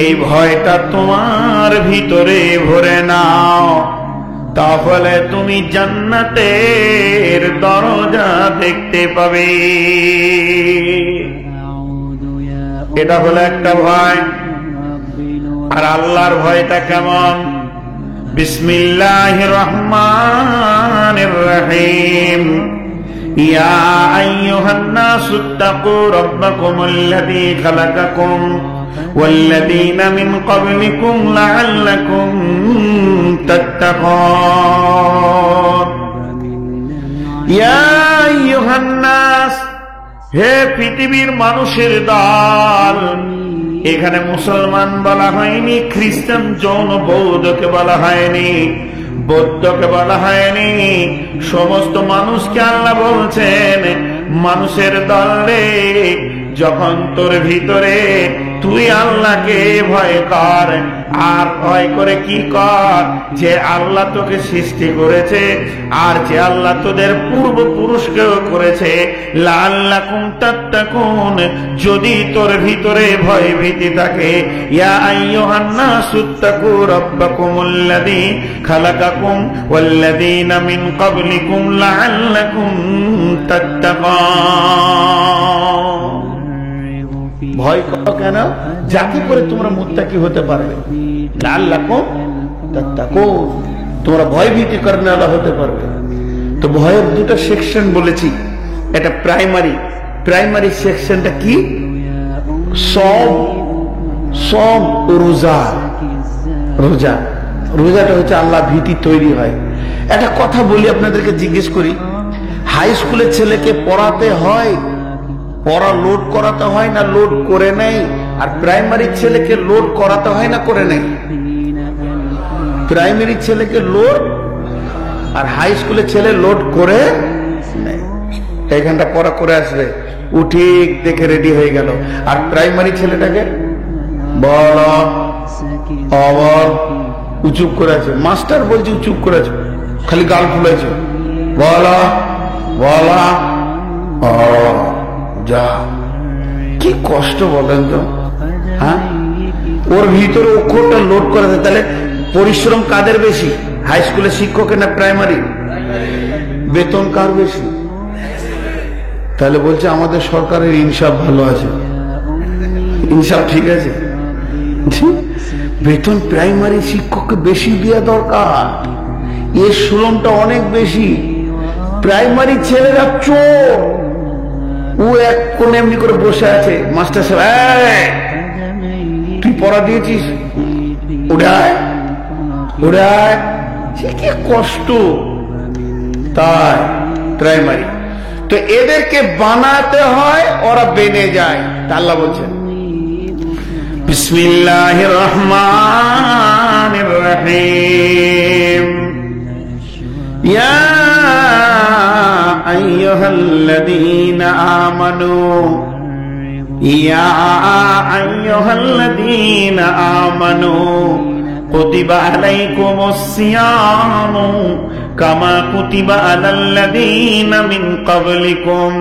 এই ভয়টা তোমার ভিতরে ভরে নাও, তাহলে তুমি জান্নাতের দরজা দেখতে পাবে। এটা হলো একটা ভয়। আর আল্লাহর ভয়টা কেমন? বিসমিল্লাহির রহমানির রহিম। ইয়া আইয়ুহান নাসুত্তাকু রাব্বাকুমুল্লাযী খালাকাকুম ওয়াল্লাযীনা মিন ক্বাবলিকুম লাআল্লাকুম তাত্তাকুন। ইয়া আইয়ুহান নাস, হে পৃথিবীর মানুষের দল। এখানে মুসলমান বলা হয়নি, খ্রিস্টান, জৈন, বৌদ্ধকে বলা হয়নি, বৌদ্ধকে বলা হয়নি, সমস্ত মানুষকে আল্লাহ বলছেন মানুষের দল রে, যখন তোর ভিতরে তুই আল্লাহকে ভয় কর। আর ভয় করে কি কর? যে আল্লাহ তোকে সৃষ্টি করেছে, আর যে আল্লাহ তোদের পূর্বপুরুষকেও করেছে, লাআল্লাকুম তাত্তাকুন, যদি তোর ভিতরে ভয় ভীতি থাকে। ইয়া আইয়ুহান নাসুত্তাকু রাব্বাকুমুল্লাযী খালাকাকুম ওয়াল্লাযীনা মিন ক্বাবলিকুম লাআল্লাকুম তাত্তাকুন। ভয় করো কেন? যাতে করে তোমরা মুত্তাকি হতে পারবে, লাআল্লাকুম তাত্তাকুন, তোমরা ভয় ভীতি করনেওয়ালা হতে পারবে। তো ভয়ের দুটো সেকশন বলেছি। এটা প্রাইমারি সেকশনটা কি? সম রোজা। রোজাটা হচ্ছে আল্লাহ ভীতি তৈরি হয়। একটা কথা বলি আপনাদেরকে, জিজ্ঞেস করি, হাই স্কুলের ছেলেকে পড়াতে হয়, পড়া লোড করাতে হয় না লোড করে নেই? আর প্রাইমারি ছেলেকে লোড করাতে হয় না করে নেই? প্রাইমারি ছেলেকে লোড, আর হাই স্কুলের ছেলে লোড করে নেই। এখানটা পড়া করে আসবে, ও ঠিক দেখে রেডি হয়ে গেল। আর প্রাইমারি ছেলেটাকে বল অবল উচুপ করে আছে, মাস্টার বলছে উচুপ করে আছে, খালি গাল ফুলেছে, বলা বলা যা। কি কষ্ট বলেন তো? হ্যাঁ, ওর ভিতরে অক্ষরটা লোড করে দেয়। তাহলে পরিশ্রম কাদের বেশি, হাই স্কুলের শিক্ষকের না প্রাইমারি? বেতন কার বেশি? তাহলে বলছে আমাদের সরকারের ইনসাফ ভালো আছে, ইনসাফ ঠিক আছে। বেতন প্রাইমারি শিক্ষককে বেশি দেওয়া দরকার, এর শ্রমটা অনেক বেশি। প্রাইমারি ছেলেরা চোর, ও এক কোণে এমনি করে বসে আছে, মাস্টার সাহেব তুই পড়া দিয়েছিস, ওড়ায় ওড়ায়, সে কি কষ্ট। তাই প্রাইমারি তো এদেরকে বানাতে হয়, ওরা বেনে যায়। আল্লাহ বলছেন বিসমিল্লাহির রহমানির রহিম, ইয়া আইয়ুহাল্লাযীনা আমানু, ইয়া আইয়ুহাল্লাযীনা আমানু কুতিবা আলাইকুমুস সিয়ামু কামা কুতিবা আলাল্লাযীনা মিন ক্বাবলিকুম।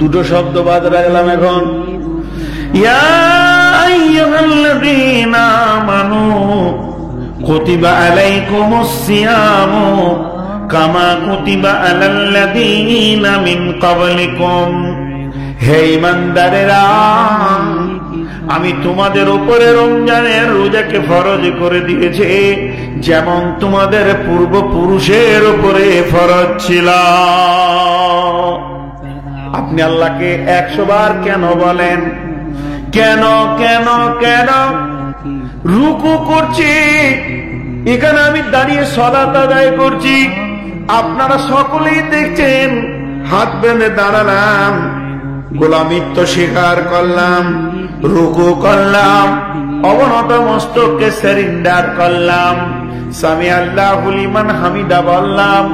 দুটো শব্দ বাদ রাখলাম এখন। ইয়া আইয়ুহাল্লাযীনা আমানু কুতিবা আলাইকুমুস সিয়ামু কামা কুতিবা আলাল্লাযীনা মিন ক্বাবলিকুম। হে ঈমানদারেরা, আমি তোমাদের উপরে রমজানের রোজাকে ফরজ করে দিয়েছি, যেমন তোমাদের পূর্বপুরুষের উপরে ফরজ ছিল। আপনি আল্লাহকে 100 বার কেন বলেন? কেন কেন কেন? রুকু করছি, এখানে আমি দাঁড়িয়ে সালাত আদায় করছি, আপনারা সকলেই দেখছেন, হাত বেঁধে দাঁড়ালাম, গোলামিত্ব স্বীকার করলাম, রুকু করলাম, অবনত মস্তককে সারেন্ডার করলাম, সামি আল্লাহু লিমান হামিদা বললাম,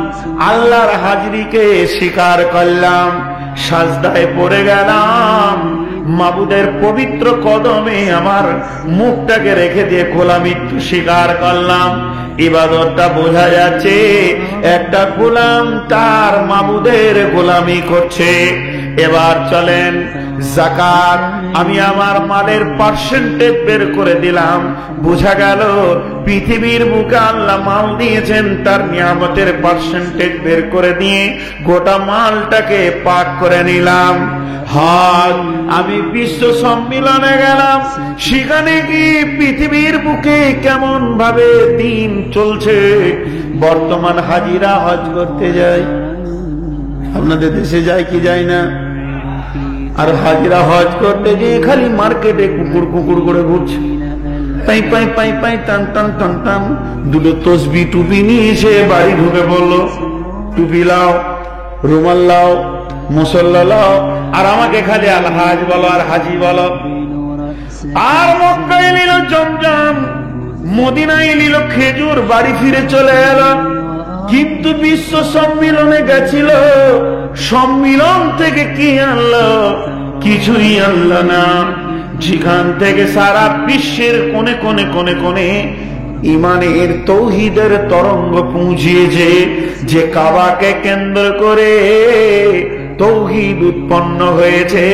আল্লাহর হাজিরিকে স্বীকার করলাম, সাজদায় পড়ে গেলাম, মাবুদের পবিত্র কদমে আমার মুখটাকে রেখে দিয়ে গোলামিত্ব স্বীকার করলাম। ইবাদতটা বোঝা যাচ্ছে, একটা গোলাম তার মাবুদের গোলামি করছে। এবার চলেন যাকাত, আমি আমার মালের পার্সেন্টেজ বের করে দিলাম, বোঝা গেল পৃথিবীর বুকে আল্লাহ মাল দিয়েছেন, তার নিয়ামতের পার্সেন্টেজ বের করে দিয়ে গোটা মালটাকে পাক করে নিলাম। হজ, আমি বিশ্ব সম্মেলনে গেলাম, সেখানে কি পৃথিবীর বুকে কেমন ভাবে দিন চলছে, বর্তমান হাজিরা হজ করতে যায়, আপনাদের দেশে যায় কি যায় না? আর হাজিরা হজ করতে গিয়ে খালি মার্কেটে কুকুর কুকুর করে ঘুরছে, পাই পাই পাই পাই টান টান টান টান, দুটো তসবি টুপি নিয়ে এসে বাড়ি ঢুকে বললো, টুপি লাও, রুমাল লাও, মুসল্লা লাও, আর আমাকে খালি আল হাজ বলো আর হাজি বলো। আর মক্কায় নিল জমজম, মদিনায় নিল খেজুর, বাড়ি ফিরে চলে এলো। কিন্তু বিশ্ব সম্মিলনে গেছিল, সম্মিলন থেকে কি আনলো? কিছুই আনলো না। যেখান থেকে সারা বিশ্বের কোণে কোণে কোণে কোণে ইমানের তৌহিদের তরঙ্গ পৌঁছিয়েছে, যে কাবাকে কেন্দ্র করে তৌহিদ উৎপন্ন হয়েছে,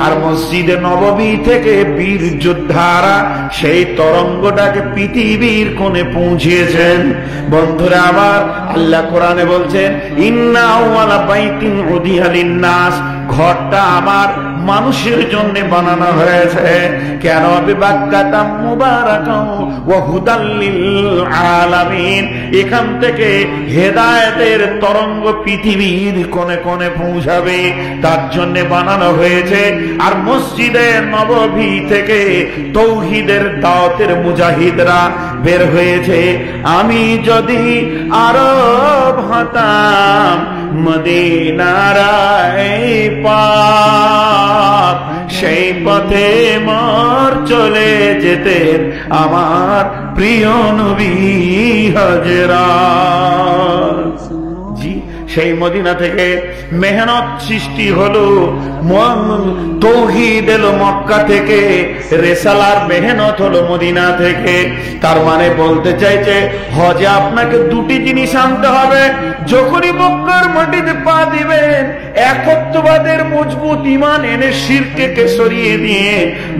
আর মসজিদে নববী থেকে বীর যোদ্ধারা সেই তরঙ্গটাকে পৃথিবীর কোণে পৌঁছিয়েছেন। বন্ধুরা, আবার আল্লাহ কোরআনে বলছেন, ইন্না আউয়ালা বাইতিন উদিয়া লিন-নাস, ঘরটা আমার মানুষের জন্য বানানো হয়েছে। কেন? বিবাক্কাতাম মুবারাকাও ওয়া হুদাল লিল আলামিন, এখান থেকে হেদায়েতের তরঙ্গ পৃথিবীর কোণে কোণে পৌঁছাবে, তার জন্য বানানো হয়েছে। আর মসজিদে নববী থেকে তৌহিদের দাওয়াতের মুজাহিদরা বের হয়েছে। আমি যদি আরব হতাম, মদিনার পাক, সেই পথে মোর চলে যেতেন আমার প্রিয় নবী হযরত। জি, সেই মদিনা থেকে মেহনত সৃষ্টি হলো, তৌহিদ এলো মক্কা থেকে, রেসালার মেহনত হলো মদিনা থেকে। তার মানে বলতে চাইছে, হজে আপনাকে দুটি জিনিস আনতে হবে, যখনই মক্কার মাটিতে পা দিবেন, একত্ববাদের মজবুত ঈমান এনে শিরকে সরিয়ে দিয়ে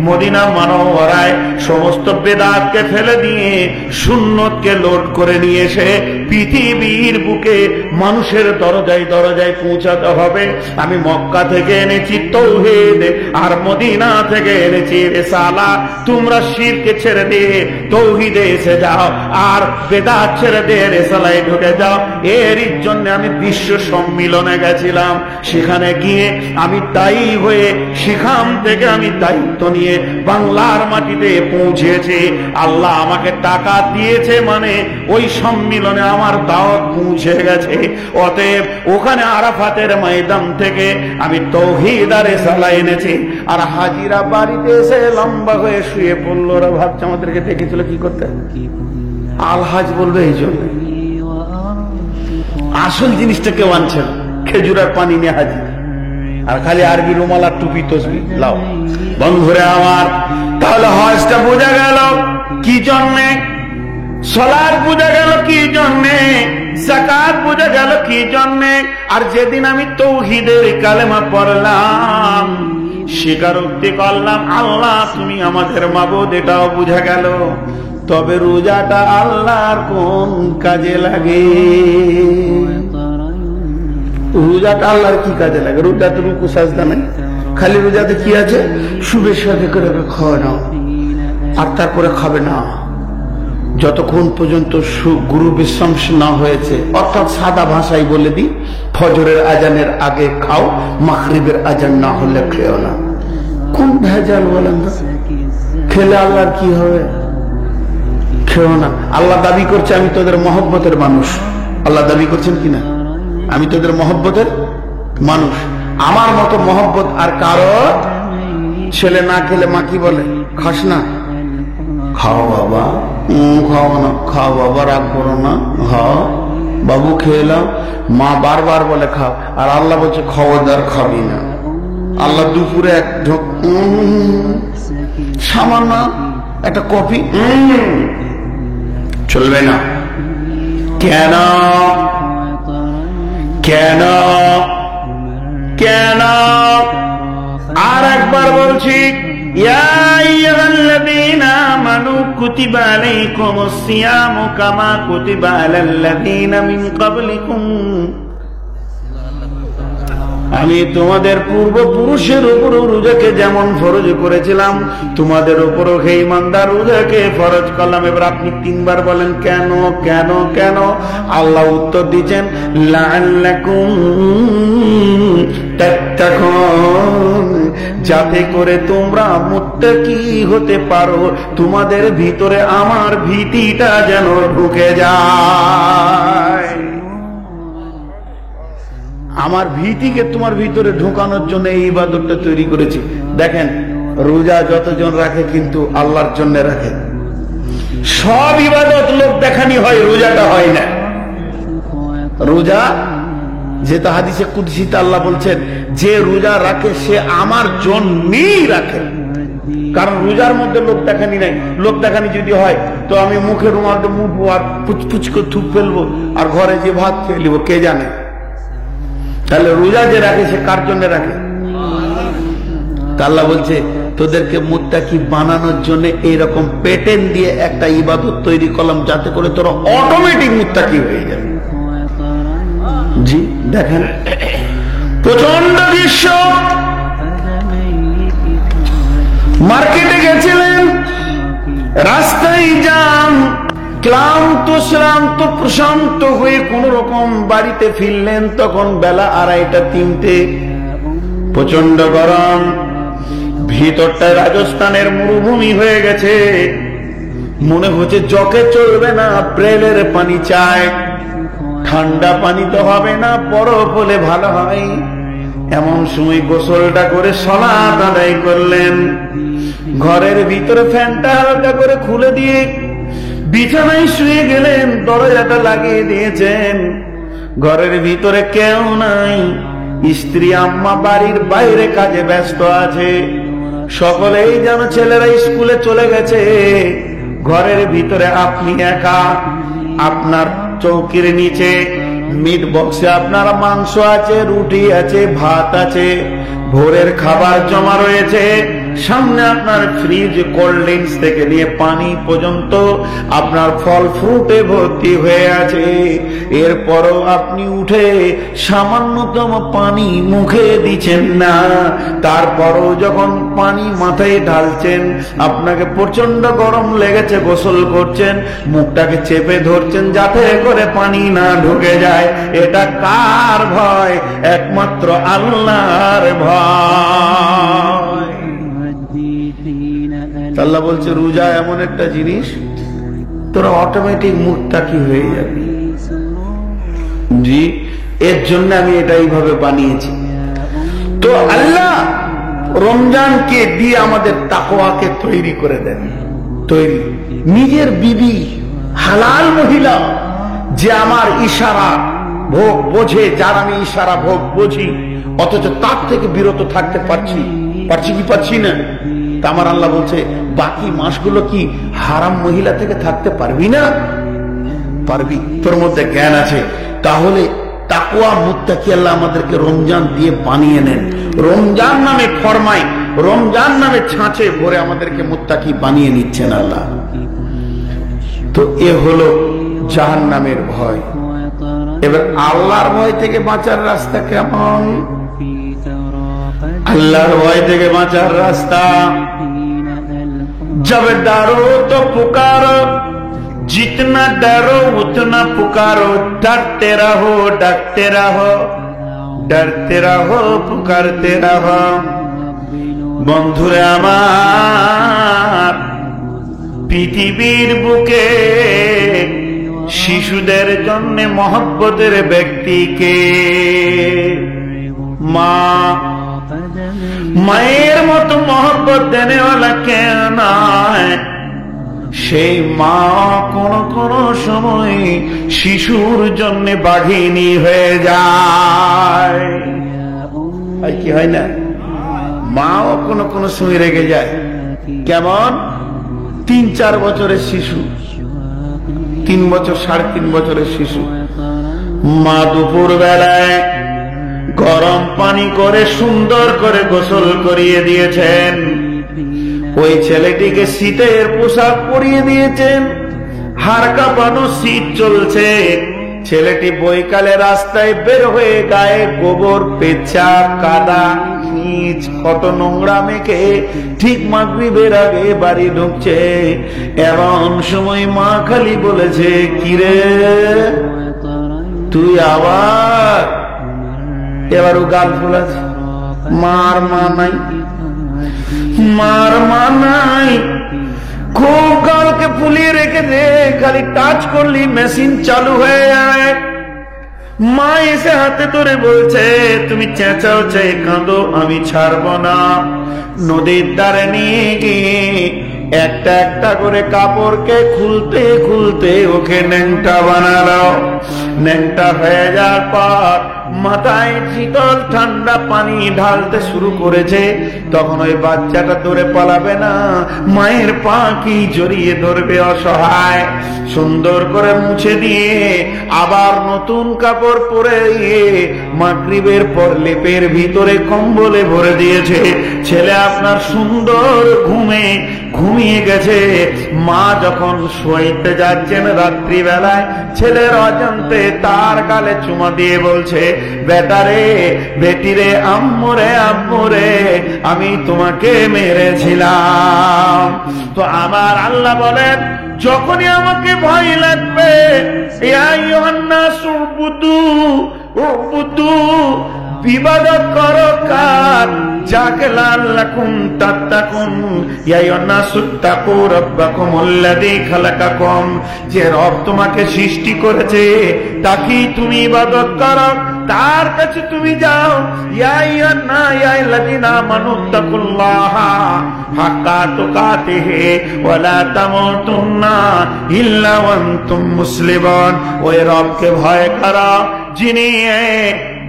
মদিনা মুনাওয়ারায় সমস্ত বেদাতকে ফেলে দিয়ে সুন্নতকে লোড করে নিয়ে এসে পৃথিবীর বুকে মানুষের দরজায় দরজায় পৌঁছাতে হবে। আমি মক্কা থেকে এনেছি তাওহীদ, আর মদিনা থেকে এনেছি রিসালাত। তোমরা শিরকে ছেড়ে দিয়ে তাওহীদে এসে যাও, আর বেদাত ছেড়ে দিয়ে রিসালায় ঢুকে যাও। এর জন্য আমি বিশ্ব সম্মিলনে গেছিলাম। সেখানে গিয়ে আমি দায়ী হয়ে সেখান থেকে আমি দায়িত্ব নিয়ে বাংলার মাটিতে পৌঁছেছি। আল্লাহ আমাকে টাকা দিয়েছে মানে ওই সম্মিলনে আমার দাওয়াত পৌঁছে গেছে। অতএব ওখানে আরাফাতের ময়দান থেকে আমি তাওহীদ আর রিসালা এনেছি। আর হাজিরা বাড়িতে এসে লম্বা হয়ে শুয়ে পড়লো। ওরা ভাবছে আমাদেরকে দেখেছিল কি করতে, আলহাজ বলবে এই জন্য। আসল জিনিসটা কেউ আনছে না, খেজুরের পানি নিয়ে হাজির, আর খালি আরবি রুমাল আর টুপি তসবি লাও। বন্ধুরা আমার, তাহলে হজটা বোঝা গেল কি জন্যে, সালাত বোঝা গেল কি জন্যে, যাকাত বোঝা গেল কি জন্যে। আর যেদিন আমি তাওহীদের কালেমা পড়লাম, স্বীকারোক্তি করলাম আল্লাহ তুমি আমাদের মাবুদ, এটাও বোঝা গেল। তবে রোজাটা আল্লাহর কোন কাজে লাগে? রোজাটা আল্লাহর কি কাজে লাগে? রোজাতে রুকু সাজদা নাই, খালি রোজাতে কি আছে? শুভের সাথে করে খাওয়া নাও, আর তারপরে খাবে না যতক্ষণ পর্যন্ত গুরু বিশ্রাম না হয়েছে। অর্থাৎ সাদা ভাষায় বলে দিই, ফজরের আজানের আগে খাও, মাগরিবের আজান না হলে খেও না। কোন ভেজাল বলেন তো? খেলে আল্লাহর কি হবে? খেও না। আল্লাহ দাবি করছে আমি তোদের মহব্বতের মানুষ। আল্লাহ দাবি করছেন কিনা আমি তোদের মহব্বতের মানুষ। আমার মতো মহব্বত আর কারো। ছেলে না খেলে মা কি বলে? খাস না? খাও বাবা। খাও না? খাও বাবা, রাগ করো না, খাও বাবু, খেয়ে নাও। মা বারবার বলে খাও, আর আল্লাহ বলছে খবরদার খাবি না। আল্লাহ দুপুরে এক ঢোক সামান্য একটা কফি চলবে না। কেন? কেন? কেন? আর একবার বলছি, ইয়া আইয়ুহাল্লাযীনা আমানু কুতিবা আলাইকুমুস সিয়ামু কামা কুতিবা আলাল্লাযীনা মিন ক্বাবলিকুম। আমি তোমাদের পূর্বপুরুষের উপর রোজাকে যেমন ফরজ করেছিলাম, তোমাদের উপরও হে ঈমানদার রোজাকে ফরজ করলাম। এবার আপনি তিনবার বলেন কেন কেন কেন? আল্লাহ উত্তর দিচ্ছেন লাআল্লাকুম তাত্তাকুন, যাতে করে তোমরা মুত্তাকি হতে পারো, তোমাদের ভিতরে আমার ভীতিটা যেন ঢুকে যায়। আমার ভীতিকে তোমার ভিতরে ঢোকানোর জন্য এই ইবাদতটা তৈরি করেছি। দেখেন, রোজা যতজন রাখে কিন্তু আল্লাহর জন্য রাখে। সব ইবাদত লোক দেখানি হয়, রোজাটা হয় না। রোজা যেটা হাদিসে কুদসিতে আল্লাহ বলছেন, যে রোজা রাখে সে আমার জন্যই রাখে। কারণ রোজার মধ্যে লোক দেখানি নাই। লোক দেখানি যদি হয় তো আমি মুখে রুমালটা মুখবো আর পুচপুচ করে থুপ ফেলবো, আর ঘরে যে ভাত খেয়ে নিব কে জানে। তাহলে রোজা যে রাখে সে কার জন্য রাখে? আল্লাহ বলছে তোদেরকে মুত্তাকি বানানোর জন্য এইরকম প্যাটার্ন দিয়ে একটা ইবাদত তৈরি করলাম, যাতে করে তোরা অটোমেটিক মুত্তাকি হয়ে যাবে। জি দেখেন, প্রচন্ড গ্রীষ্ম, মার্কেটে গেছিলেন, রাস্তায় জ্যাম, ক্লান্ত শ্রান্ত প্রশান্ত হয়ে কোন রকম বাড়িতে ফিরলেন, তখন বেলা 2:30-3টে। প্রচন্ড গরম, ভিতরটায় রাজস্থানের মরুভূমি হয়ে গেছে। মনে হচ্ছে জকে চলবে না, ব্রেলের পানি চাই। ঠান্ডা পানি তো হবে না, বরফ হলে ভালো হয়। এমন সময় গোসলটা করে সালাত আদায় করলেন। ঘরের ভিতরে ফ্যানটা হালকা করে খুলে দিয়ে বিছানায় শুয়ে গেলেন, দরজাটা লাগিয়ে দিয়েছেন। ঘরের ভিতরে কেউ নাই, স্ত্রী আম্মা বাড়ির বাইরে কাজে ব্যস্ত আছে। সকলেই যেন ছেলেরা স্কুলে চলে গেছে। ঘরের ভিতরে আপনি একা, আপনার চৌকির নিচে মিট বক্সে আপনার মাংস আছে, রুটি আছে, ভাত আছে, ভোরের খাবার জমা রয়েছে, সামনে আপনার ফ্রিজ কোল্ড ড্রিঙ্কস থেকে নিয়ে পানি পর্যন্ত আপনার ফল ফ্রুটে ভর্তি হয়ে আছে। এরপরও আপনি উঠে সামান্যতম পানি মুখে দিচ্ছেন না। তারপরও যখন পানি মাথায় ঢালছেন, আপনাকে প্রচন্ড গরম লেগেছে, গোসল করছেন, মুখটাকে চেপে ধরছেন যাতে করে পানি না ঢুকে যায়। এটা কার ভয়? একমাত্র আল্লাহর ভয়। আল্লাহ বলছে রোজা এমন একটা জিনিস, তোরা অটোমেটিক মুখটা কি হয়ে যাবে। জি, এর জন্য আমি এটা এইভাবে বানিয়েছি। তো আল্লাহ রমজানকে দিয়ে আমাদের তাকওয়াকে তৈরি করে দেন। তৈরি নিজের বিবি হালাল মহিলা যে আমার ইশারা ভোগ বোঝে, যার আমি ইশারা ভোগ বুঝি, অথচ তার থেকে বিরত থাকতে পারছি কি পারছি না। তা আমার আল্লাহ বলছে বাকি মাসগুলো কি হারাম মহিলা থেকে থাকতে পারবি না? পারবি, তোর মধ্যে জ্ঞান আছে। তাহলে তাকওয়া মুত্তাকি আল্লাহ আমাদেরকে রমজান দিয়ে বানিয়ে নেন। রমজান নামে ফরমাই, রমজান নামে ছাঁচে ভরে আমাদেরকে মুত্তাকি বানিয়ে নিচ্ছেন আল্লাহ। তো এ হলো জাহান্নামের ভয়। এবার আল্লাহর ভয় থেকে বাঁচার রাস্তা কেমন? আল্লাহর ভয় থেকে বাঁচার রাস্তা, जब डरो तो पुकारो, जितना डरो उतना पुकारो, डरते रहो डरते रहो, डरते रहो पुकारते रहो। বন্ধুরে আমার, পৃথিবীর বুকে শিশুদের জন্য মহব্বতের ব্যক্তিকে মা, মায়ের মতো মহব্বত দেনেওয়ালা কেন নয়? সেই মা কোন কোন সময় শিশুর জন্য বাঘিনী হয়ে যায়। কি হয় না? মাও কোন কোন সময় রেগে যায়। কেমন? 3-4 বছরের শিশু, 3 বছর 3.5 বছরের শিশু, মা দুপুর বেলায় গরম পানি করে সুন্দর করে গোসল করিয়ে দিয়েছেন, ওই ছেলেটিকে শীতের পোশাক পরিয়ে দিয়েছেন, হাড় কাঁপানো শীত চলছে। ছেলেটি বৈকালে রাস্তায় বের হয়ে গায়ে গোবর, পেচ্ছাপ, কাদা, নিচ কত নোংরা মেখে ঠিক মাগরিবের আগে বাড়ি ঢুকছে। এমন সময় মা খালি বলেছে, কিরে তুই আবার? এবার ও গাল ফুলাছে, মার মা নাই, মার মা নাই। খুব গালকে ফুলিয়ে রেখে দে, খালি টাচ করলি মেশিন চালু হয়ে যায়। মা এসে হাতে ধরে বলছে, তুমি চেঁচাও চাই কাঁদো, আমি ছাড়বো না। নদীর ধারে নিয়ে গিয়ে একটা একটা করে কাপড়কে খুলতে খুলতে ওকে ন্যাংটা বানালো। ন্যাংটা হয়ে যাওয়ার পর মাথায় শীতল ঠান্ডা পানি ঢালতে শুরু করেছে। তখন ওই বাচ্চাটা দৌড়ে পালাবে না, মায়ের পা কি জড়িয়ে ধরবে অসহায়। সুন্দর করে মুছে দিয়ে আবার নতুন কাপড় পরে মাগরিবের পর লেপের ভিতরে কম্বলে ভরে দিয়েছে। ছেলে আপনার সুন্দর ঘুমে ঘুমিয়ে গেছে। মা যখন শোইতে যাচ্ছেন রাত্রিবেলায়, ছেলের অজান্তে তার গালে চুমা দিয়ে বলছে, বেটারে বেটিরে, আম্মুরে আম্মুরে, আমি তোমাকে মেরেছিলাম। তো আমার আল্লাহ বলেন, যখনই আমাকে ভয় লাগবে, ইয়া আইয়ুহান নাস উবুদু উবুদু, ইবাদত করো কার? যাকে লাল্লাকুম তাত্তাকুন, ইয়া আইয়ুহান নাস তাকু রাব্বাকুমুল্লাযী খালাকাকুম, যে রব তোমাকে সৃষ্টি করেছে তাকেই তুমি ইবাদত করো, তার কাছে তুমি যাও। ইয়া আইয়ুহাল্লাযীনা আমানুত্তাকুল্লাহা হাক্কা তুকাতিহি ওয়া লা তামুতুন্না ইল্লা ওয়া আনতুম মুসলিমুন। ওই রবকে ভয় করো যিনি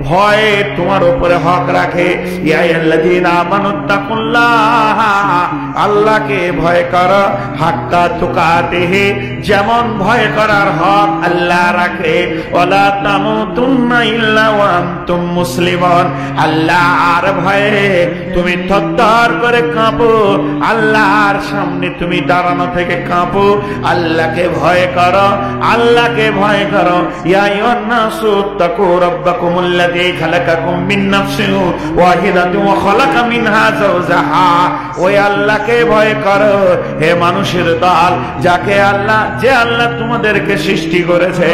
ভয়ে তোমার উপরে হক রাখে। ইয়া আইয়ুহাল্লাযীনা আমানুত্তাকুল্লাহা আল্লাহকে ভয় করো, হাত্তা তুকাতিহি, যেমন ভয় করার হক আল্লাহ রাখে। ওয়ালা তামুতুন্না ইল্লা ওয়া আনতুম মুসলিমুন, আল্লাহর ভয়ে তুমি থরথর করে কাঁপো, আল্লাহর সামনে তুমি দাঁড়ানো থেকে কাঁপো। আল্লাহকে ভয় করো, আল্লাহকে ভয় করো। ইয়া আইয়ুহান নাসু তাকু রাব্বাকুমুল্লাযী খালাকাকুম মিন নাফসিন ওয়াহিদাতিন ওয়া খালাকা মিনহা যাওজাহা, ওই আল্লাহকে ভয় করো হে মানুষের দল, যাকে আল্লাহ, যে আল্লাহ তোমাদেরকে সৃষ্টি করেছে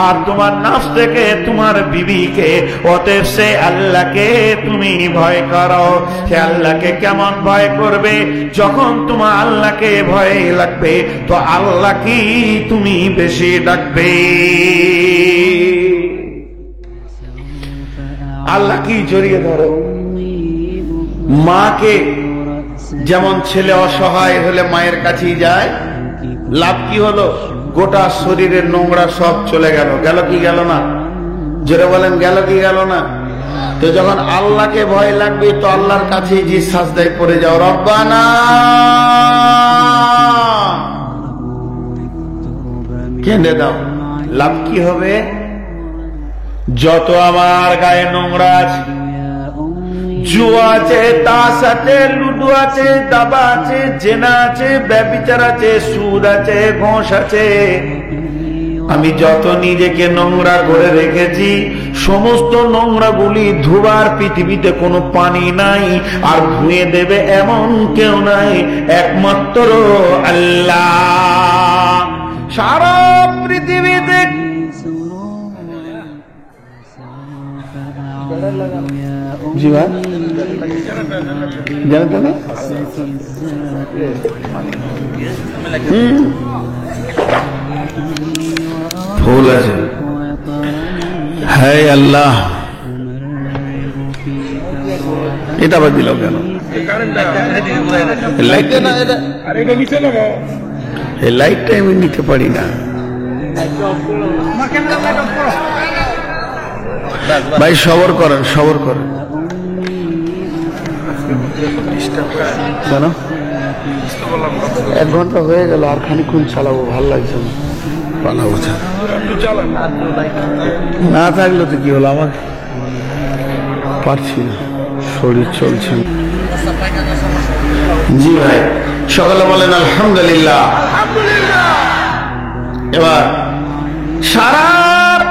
আর তোমার নফস থেকে তোমার বিবিকে, অতএব সে আল্লাহকে তুমি ভয় করো। সে আল্লাহকে কেমন ভয় করবে? যখন তোমার আল্লাহকে ভয় লাগবে তো আল্লাহ কি তুমি বেশি ডাকবে। আল্লাহ কি জড়িয়ে ধরো। মাকে যেমন ছেলে অসহায় হলে মায়ের কাছেই যায়, লাভ কি হলো? গোটা শরীরের নোংরা সব চলে গেল। গেল কি গেল না? জোরে বলেন, গেল কি গেল না? তো যখন আল্লাহকে ভয় লাগবে তো আল্লাহর কাছে যে সাজদায় পড়ে যাও, রব্বানা, কেঁদে দাও। লাভ কি হবে? যত আমার গায়ে নোংরা আছে, জুয়া আছে, তাস আছে, লুডু আছে, দাবা আছে, জেনা আছে, ব্যভিচার আছে, সুদ আছে, ঘোষ আছে, আমি যত নিজেকে নোংরা করে রেখেছি সমস্ত নোংরা গুলি ধোবার পৃথিবীতে কোনো পানি নাই, আর ধুয়ে দেবে এমন কেউ নাই, একমাত্র আল্লাহ। সারা পৃথিবীতে জি ভাই জানতে না ফুল আছে। হ্যাঁ আল্লাহ, এটা আবার দিল কেন? এই লাইটটা আমি নিতে পারি না ভাই, সবর করেন, সবর করেন। কেন 1 ঘন্টা হয়ে গেল, আর খানিক্ষণ চালাবো, ভাল লাগছে না। পালাবো না থাকলে তো কি হলো, আমার পারছি না, শরীর চলছে না। জি ভাই, সকালে বলেন আলহামদুলিল্লাহ। এবার সারা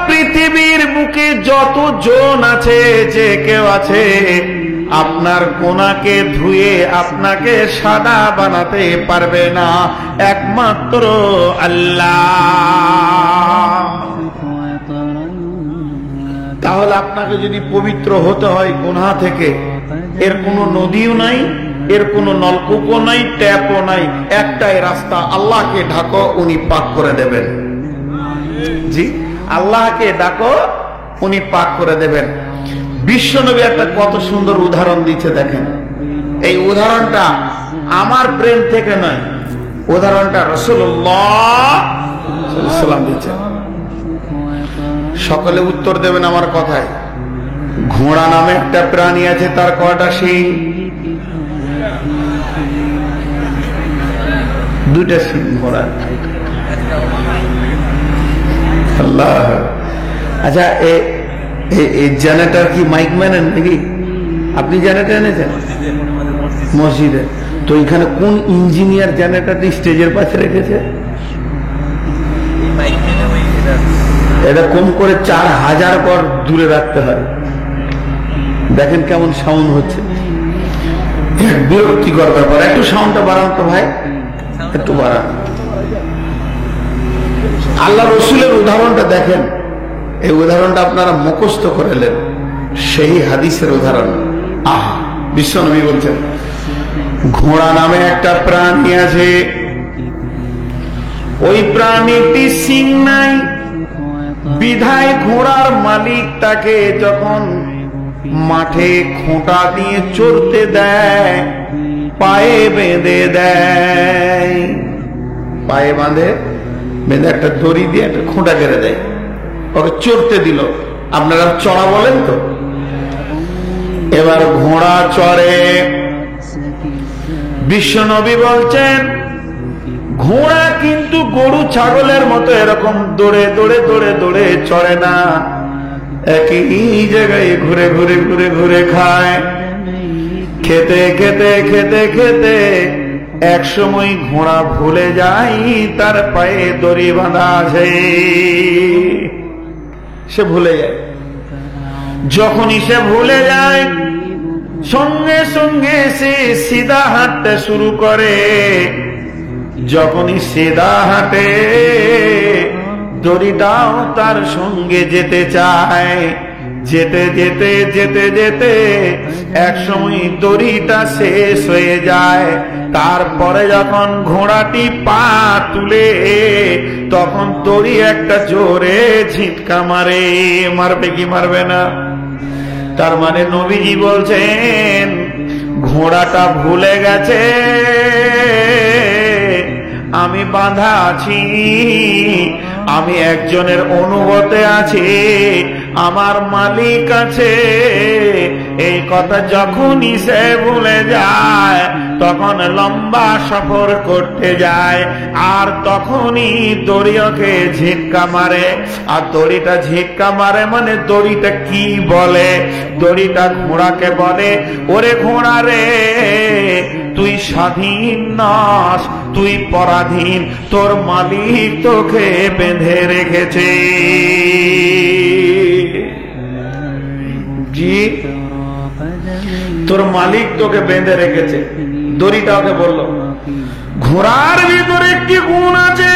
পৃথিবীর বুকে যত জন আছে, যে কেউ আছে, আপনার গোনাকে ধুয়ে আপনাকে সাদা বানাতে পারবে না, একমাত্র আল্লাহ। তাহলে আপনাকে যদি পবিত্র হতে হয় গুনাহ থেকে, এর কোনো নদীও নাই, এর কোনো নলকূপও নাই, ট্যাপও নাই, একটাই রাস্তা, আল্লাহকে ডাকো, উনি পাক করে দেবেন। জি, আল্লাহকে ডাকো, উনি পাক করে দেবেন। বিশ্বনবী একটা কত সুন্দর উদাহরণ দিচ্ছে দেখেন। এই উদাহরণটা আমার ব্রেন থেকে নয়, উদাহরণটা রাসূলুল্লাহ সাল্লাল্লাহু আলাইহি ওয়াসাল্লাম দিচ্ছেন। সকলে উত্তর দেবেন আমার কথায়। ঘোড়া নামে একটা প্রাণী আছে, তার কয়টা শিং? 2টা শিং ঘোড়া। আল্লাহ। আচ্ছা, এই জেনারেটর কি মাইক ম্যানের নাকি? আপনি জেনারেটর এনেছেন মসজিদে? তো এখানে কোন ইঞ্জিনিয়ার জেনারেটরটি স্টেজের পাশে রেখেছে? এটা কম করে 4000 গজ দূরে রাখতে হয়। দেখেন কেমন সাউন্ড হচ্ছে, বিরক্তিকর ব্যাপার। একটু সাউন্ডটা বাড়ান তো ভাই, একটু বাড়ান। আল্লাহ রসুলের উদাহরণটা দেখেন, এই উদাহরণটা আপনারা মুখস্থ করেলেন, সেই হাদিসের উদাহরণ। আহা, বিশ্বনবী বলছেন, ঘোড়া নামে একটা প্রাণী আছে, ওই প্রাণীটি সিং নাই, বিধায় ঘোড়ার মালিক তাকে যখন মাঠে খোঁটা দিয়ে চড়তে দেয়, পায়ে বেঁধে দেয়, পায়ে বেঁধে একটা দড়ি দিয়ে একটা খোঁটা কেটে দেয়, ওকে চড়তে দিল। আপনারা চড়া বলেন তো? এবার ঘোড়া চড়ে, বিশ্ব নবী বলছেন ঘোড়া কিন্তু গরু ছাগলের মতো এরকম দৌড়ে দৌড়ে দৌড়ে দৌড়ে চড়ে না, একই জায়গায় ঘুরে ঘুরে ঘুরে ঘুরে খায়। খেতে খেতে খেতে খেতে এক সময় ঘোড়া ভুলে যায় তার পায়ে দড়ি বাঁধা আছে, সে ভুলে যায়। যখনই সে ভুলে যায় সঙ্গে সঙ্গে সে সিধা হাঁটতে শুরু করে। যখনই সিধা হাঁটে দড়িটাও তার সঙ্গে যেতে চায়। যেতে যেতে যেতে যেতে এক সময় দড়িটা শেষ হয়ে যায়। তারপরে যখন ঘোড়াটি পা তুলে তখন দড়ি একটা জোরে ঝিটকা মারে। মারবে কি মারবে না? তার মানে নবীজি বলছেন ঘোড়াটা ভুলে গেছে আমি বাঁধা আছি, আমি একজনের অনুগতে আছি, আমার মালিক আছে। এই কথা যখনই সে ভুলে যায় তখন লম্বা সফর করতে যায়, আর তখনই দড়িকে ঝিটকা মারে। আর দড়িটা ঝিটকা মারে মানে দড়িটা কি বলে? দড়িটা ঘোড়াকে বলে, ওরে ঘোড়া রে তুই স্বাধীন নস, তুই পরাধীন, তোর মালিক তোকে বেঁধে রেখেছে। জি, তোর মালিক তোকে বেঁধে রেখেছে। দড়িটা ওকে বলল। ঘোড়ার ভিতরে একটি গুণ আছে,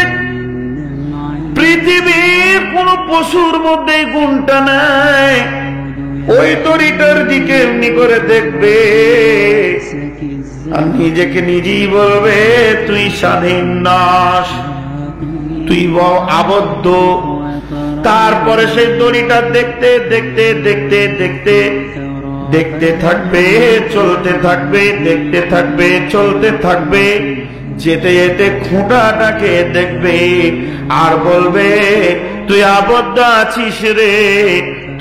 পৃথিবীর কোন পশুর মধ্যে এই গুণটা নাই। ওই দড়িটার দিকে এমনি করে দেখবে আর নিজেকে নিজেই বলবে তুই স্বাধীন নস, তুই আবদ্ধ। তারপরে সেই দড়িটা দেখতে দেখতে দেখতে দেখতে দেখতে থাকবে, চলতে থাকবে, দেখতে থাকবে, চলতে থাকবে। যেতে যেতে খুঁটাটাকে দেখবে আর বলবে তুই আবদ্ধ আছিস রে,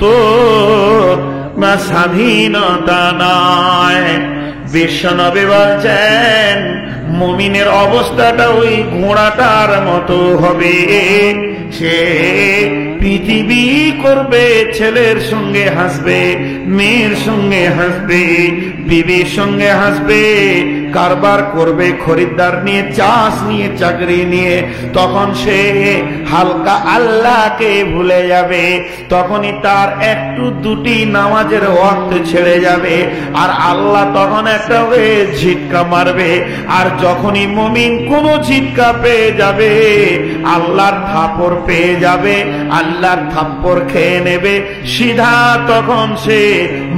তোর না স্বাধীনতা নয়। বিশ্বনবী বলছেন মুমিনের অবস্থাটা ওই ঘোড়াটার মতো হবে। সে পৃথিবী করবে, ছেলের সঙ্গে হাসবে, মেয়ের সঙ্গে হাসবে, বিবির সঙ্গে হাসবে, কারবার করবে খরিদ্দার নিয়ে, চাষ নিয়ে, চাকরি নিয়ে। তখন সে হালকা আল্লাহকে ভুলে যাবে। তখনই তার একটু দুটি নামাজের ওয়াক্ত ছেড়ে যাবে আর আল্লাহ তখন একটা ঝিটকা মারবে। আর যখনই মুমিন কোনো ঝিটকা পেয়ে যাবে আল্লাহর থাপড় পেয়ে যাবে, আল্লাহর থাপ্পড় খেয়ে নেবে, সিধা তখন সে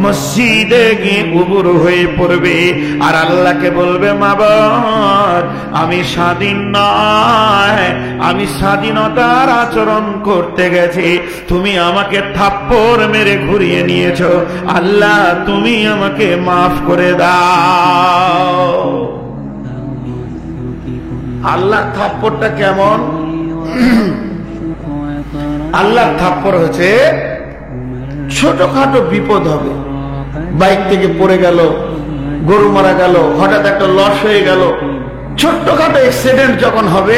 মসজিদে গিয়ে উবুর হয়ে পড়বে আর আল্লাহকে বলবে মাবুদ আমি স্বাধীন নয়, আমি স্বাধীনতার আচরণ করতে গেছি, তুমি আমাকে থাপ্পড় মেরে ঘুরিয়ে নিয়েছো, আল্লাহ তুমি আমাকে মাফ করে দাও। আল্লাহ থাপ্পড়টা কেমন? আল্লাহ থাপ্পড় হচ্ছে ছোটখাটো বিপদ হবে, বাইক থেকে পড়ে গেল, গরু মারা গেল, হঠাৎ একটা লস হয়ে গেল, ছোট্টখাটো অ্যাক্সিডেন্ট যখন হবে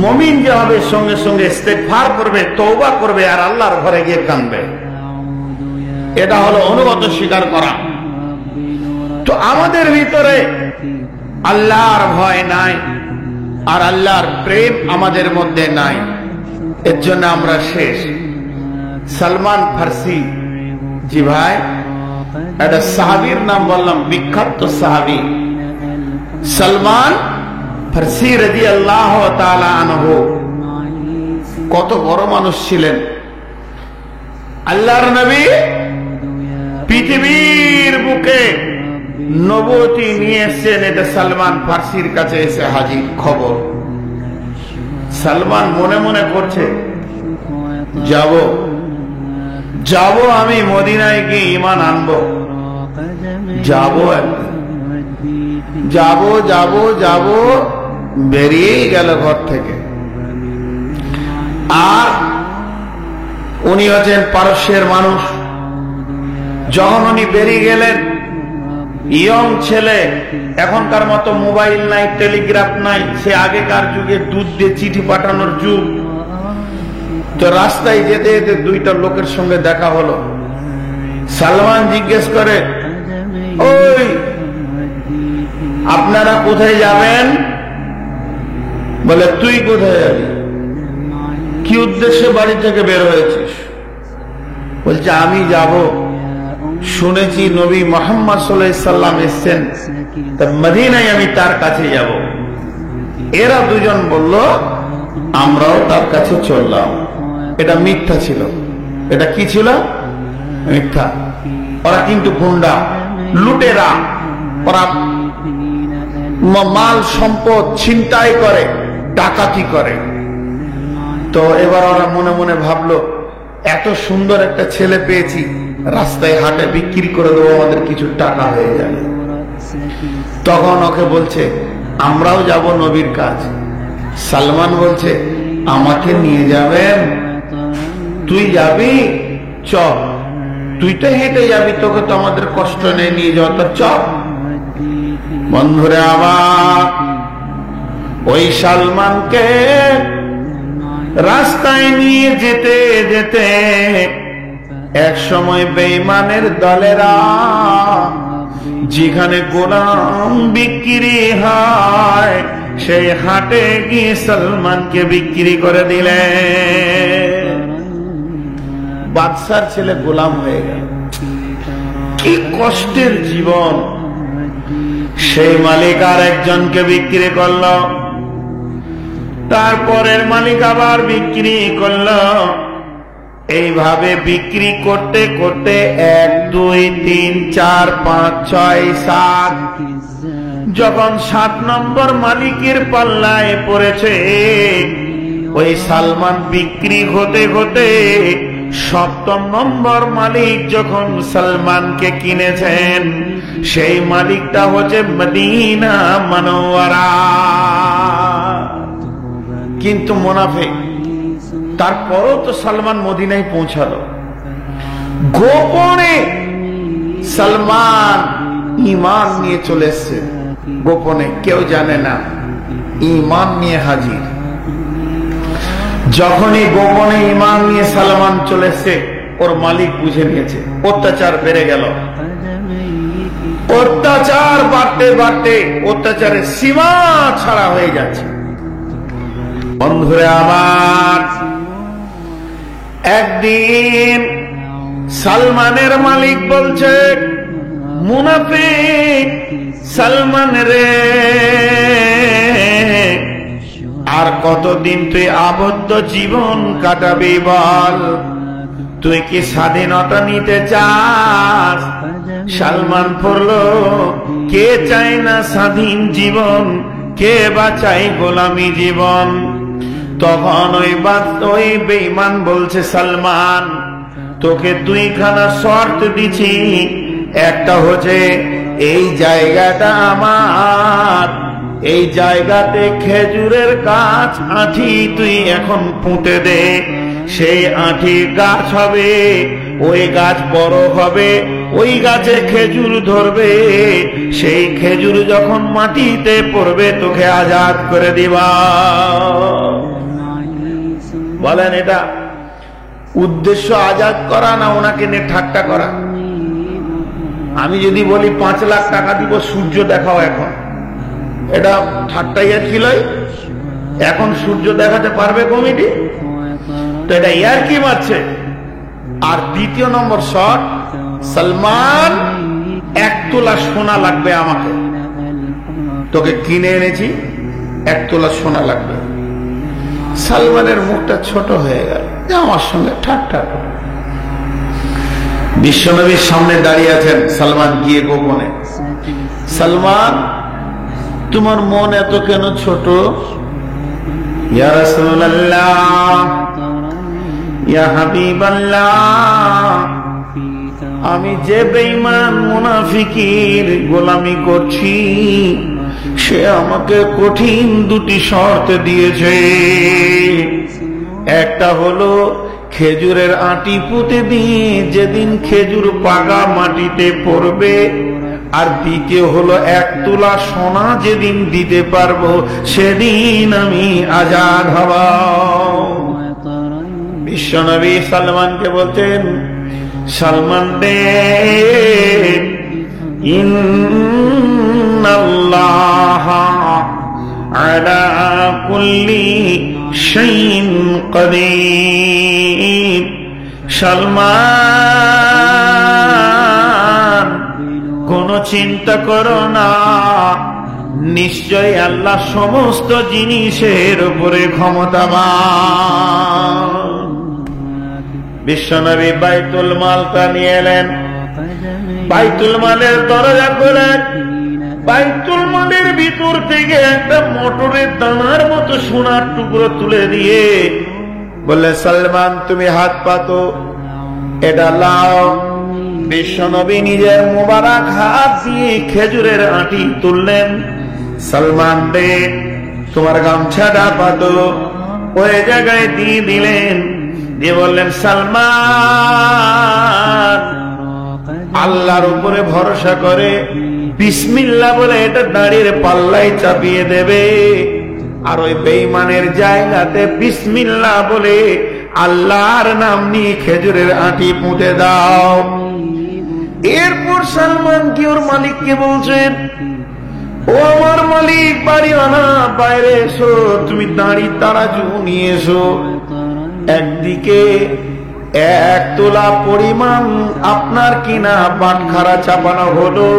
মুমিন যে হবে সঙ্গে সঙ্গে ইস্তেগফার করবে, তওবা করবে আর আল্লাহর ঘরে গিয়ে কাঁদবে। এটা হলো অনুগত স্বীকার করা। তো আমাদের ভিতরে আল্লাহর ভয় নাই আর আল্লাহর প্রেম আমাদের মধ্যে নাই, এর জন্য আমরা শেষ। সালমান ফার্সি, জি ভাই, একটা সাহাবীর নাম বললাম, বিখ্যাত সাহাবী সালমান ফার্সি রাদিয়াল্লাহু তাআলা আনহু। কত বড় মানুষ ছিলেন। আল্লাহর নবী পৃথিবীর বুকে নবুয়তি নিয়ে এসেছেন, এটা সালমান ফার্সির কাছে এসে হাজির খবর। সালমান মনে মনে করছে যাব যাব আমি মদিনায় গিয়ে ঈমান আনবো, যাব যাব যাব যাব, বেরিয়েই গেল ঘর থেকে। আর উনি হচ্ছেন পারস্যের মানুষ। যখন উনি বেরিয়ে গেলেন ইয়ং ছেলে, এখনকার মতো মোবাইল নাই, টেলিগ্রাফ নাই, সে আগেকার যুগে দুধ দিয়ে চিঠি পাঠানোর যুগ। তো রাস্তায় যেতে যেতে দুইটা লোকের সঙ্গে দেখা হলো। সালমান জিজ্ঞেস করে, ওই আপনারা কোথায় যাবেন? বলে, তুই কোথায় যাবি? কি উদ্দেশ্যে বাড়ি থেকে বের হয়েছিস? বলছে, আমি যাব, শুনেছি নবী মুহাম্মদ সাল্লাল্লাহু আলাইহি সাল্লাম এসেছেন, তা মদিনায় আমি তার কাছে যাব। এরা দুজন বলল, আমরাও তার কাছে চললাম। এটা মিথ্যা ছিল। এটা কি ছিল? মিথ্যা। ওরা কিন্তু গুন্ডা, লুটেরা, ওরা মাল সম্পদ ছিনতাই করে, ডাকাতি করে। তো এবার ওরা মনে মনে ভাবলো, এত সুন্দর একটা ছেলে পেয়েছি, রাস্তায় হাটে বিক্রি করে দেবো, আমাদের কিছু টাকা হয়ে যাবে। তখন ওকে বলছে, আমরাও যাব নবীর কাজ। সালমান বলছে, আমাকে নিয়ে যাবেন? তুই যাবি? চ, তুই তো হেঁটে যাবি, তোকে তো আমাদের কষ্ট নেই নিয়ে যাওয়া, তো চ। বন্ধুরে আমার, ওই সালমানকে রাস্তায় নিয়ে যেতে যেতে এক সময় বেঈমানের দলেরা যেখানে গোলাম বিক্রি হয় সেই হাটে গিয়ে সালমানকে বিক্রি করে দিলেন। বাদশার ছেলে গোলাম হয়ে গেল। কি কষ্টের জীবন! সেই মালিক আর একজনকে বিক্রি করল, তারপরের মালিক আবার বিক্রি করল। এইভাবে বিক্রি করতে করতে 1, 2, 3, 4, 5, 6, 7, যখন 7 নম্বর মালিকের পাল্লায় পড়েছে, ওই সালমান বিক্রি হতে হতে 7ম নম্বর মালিক যখন সালমানকে কিনেছেন, সেই মালিকটা হচ্ছে মদিনা মুনাওয়ারা। কিন্তু মুনাফিক। তারপরও তো সালমান মদিনায় পৌঁছালো। গোপনে সালমান ঈমান নিয়ে চলে এসছে, গোপনে, কেউ জানে না, ঈমান নিয়ে হাজির। যখনই গোপনে ঈমান নিয়ে সালমান চলে এসছে, ওর মালিক বুঝে নিয়েছে, অত্যাচার বেড়ে গেল। অত্যাচার বাড়তে বাড়তে অত্যাচারের সীমা ছাড়া হয়ে যাচ্ছে। বন্ধুরে আমার, একদিন সালমানের মালিক বলছে, মুনাফিক সালমান রে, আর কতদিন তুই আবদ্ধ জীবন কাটাবি বল? তুই কি স্বাধীনতা নিতে চাস? সালমান পড়ল, কে চায় না স্বাধীন জীবন, কে বা চাই গোলামি জীবন? তখন ওই বেঈমান বলছে, সালমান, তোকে 2খানা শর্ত দিছি। একটা হচ্ছে, এই জায়গাটা আমার, এই জায়গাতে খেজুরের গাছ আঁঠি তুই এখন পুঁতে দে, সেই আঁঠি গাছ হবে, ওই গাছ বড় হবে, ওই গাছে খেজুর ধরবে, সেই খেজুর যখন মাটিতে পড়বে তোকে আজাদ করে দিবা। বলেন, এটা উদ্দেশ্য আজাদ করা না ওনাকে নিয়ে ঠাট্টা করা? আমি যদি বলি 5 লাখ টাকা দিব, সূর্য দেখাও এখন, এটা ঠাট্টাই ছিল? এখন সূর্য দেখাতে পারবে কমিটি? তো এটা ইয়ার কি মারছে। আর 2 নম্বর শর্ট, সালমান 1 তোলা সোনা লাগবে আমাকে, তোকে কিনে এনেছি, 1 তোলা সোনা লাগবে। সালমানের মুখটা ছোট হয়ে গেল, আমার সঙ্গে ঠাট্টা। বিশ্বনবীর সামনে দাঁড়িয়ে আছেন সালমান, গিয়ে গোপনে, সালমান তোমার মন এত কেন ছোট? ইয়া রাসূলুল্লাহ, ইয়া হাবিবাল্লাহ, আমি যে বেঈমান মুনাফিকের গোলামি করছি, সে আমাকে কঠিন 2টি শর্ত দিয়েছে। একটা হলো, খেজুরের আঁটি পুঁতে দিয়ে যেদিন খেজুর পাকা মাটিতে পড়বে, আর দ্বিতীয় হলো 1 তোলা সোনা যেদিন দিতে পারবো সেদিন আমি আজাদ হব। বিশ্বনবী সালমানকে বলছেন, সালমান রে, ইন্নাল্লাহ আলা কুল্লি শাইইন কাদির। সালমান, কোন চিন্তা করো না, নিশ্চয় আল্লাহ সমস্ত জিনিসের উপরে ক্ষমতাবান। বিশ্বনবী বাইতুল মালটা নিয়ে এলেন, বাইতুল মালের দরজা খোলেন, বাইতুল মালের ভিতর থেকে একটা মটরের দানার মতো সোনার টুকরো তুলে দিয়ে বললে, সালমান তুমি হাত পাতো, এটা লাও। বিশ্বনবী নিজের মোবারক হাত দিয়ে খেজুরের আঁটি তুললেন। সালমান রে, তোমার গামছাটা পাতো, ওই জায়গায় দিয়ে দিলেন। দিয়ে বললেন, সালমান আল্লাহর উপরে ভরসা করে বিসমিল্লাহ বলে এটা দাড়ির পাল্লায় চাপিয়ে দেবে, আর ওই বেঈমানের জায়গাতে বিসমিল্লাহ বলে আল্লাহর নাম নিয়ে খেজুরের আঁটি পুঁতে দাও। এরপর সালমান কি ওর মালিককে বলছেন, ও আমার মালিক, বাড়িওয়ালা বাইরে এসো, তুমি দাড়ি তারাজু নিয়ে এসো। একদিকে 1 তোলা পরিমাণ আপনার কিনা বাটখারা চাপানো হলো,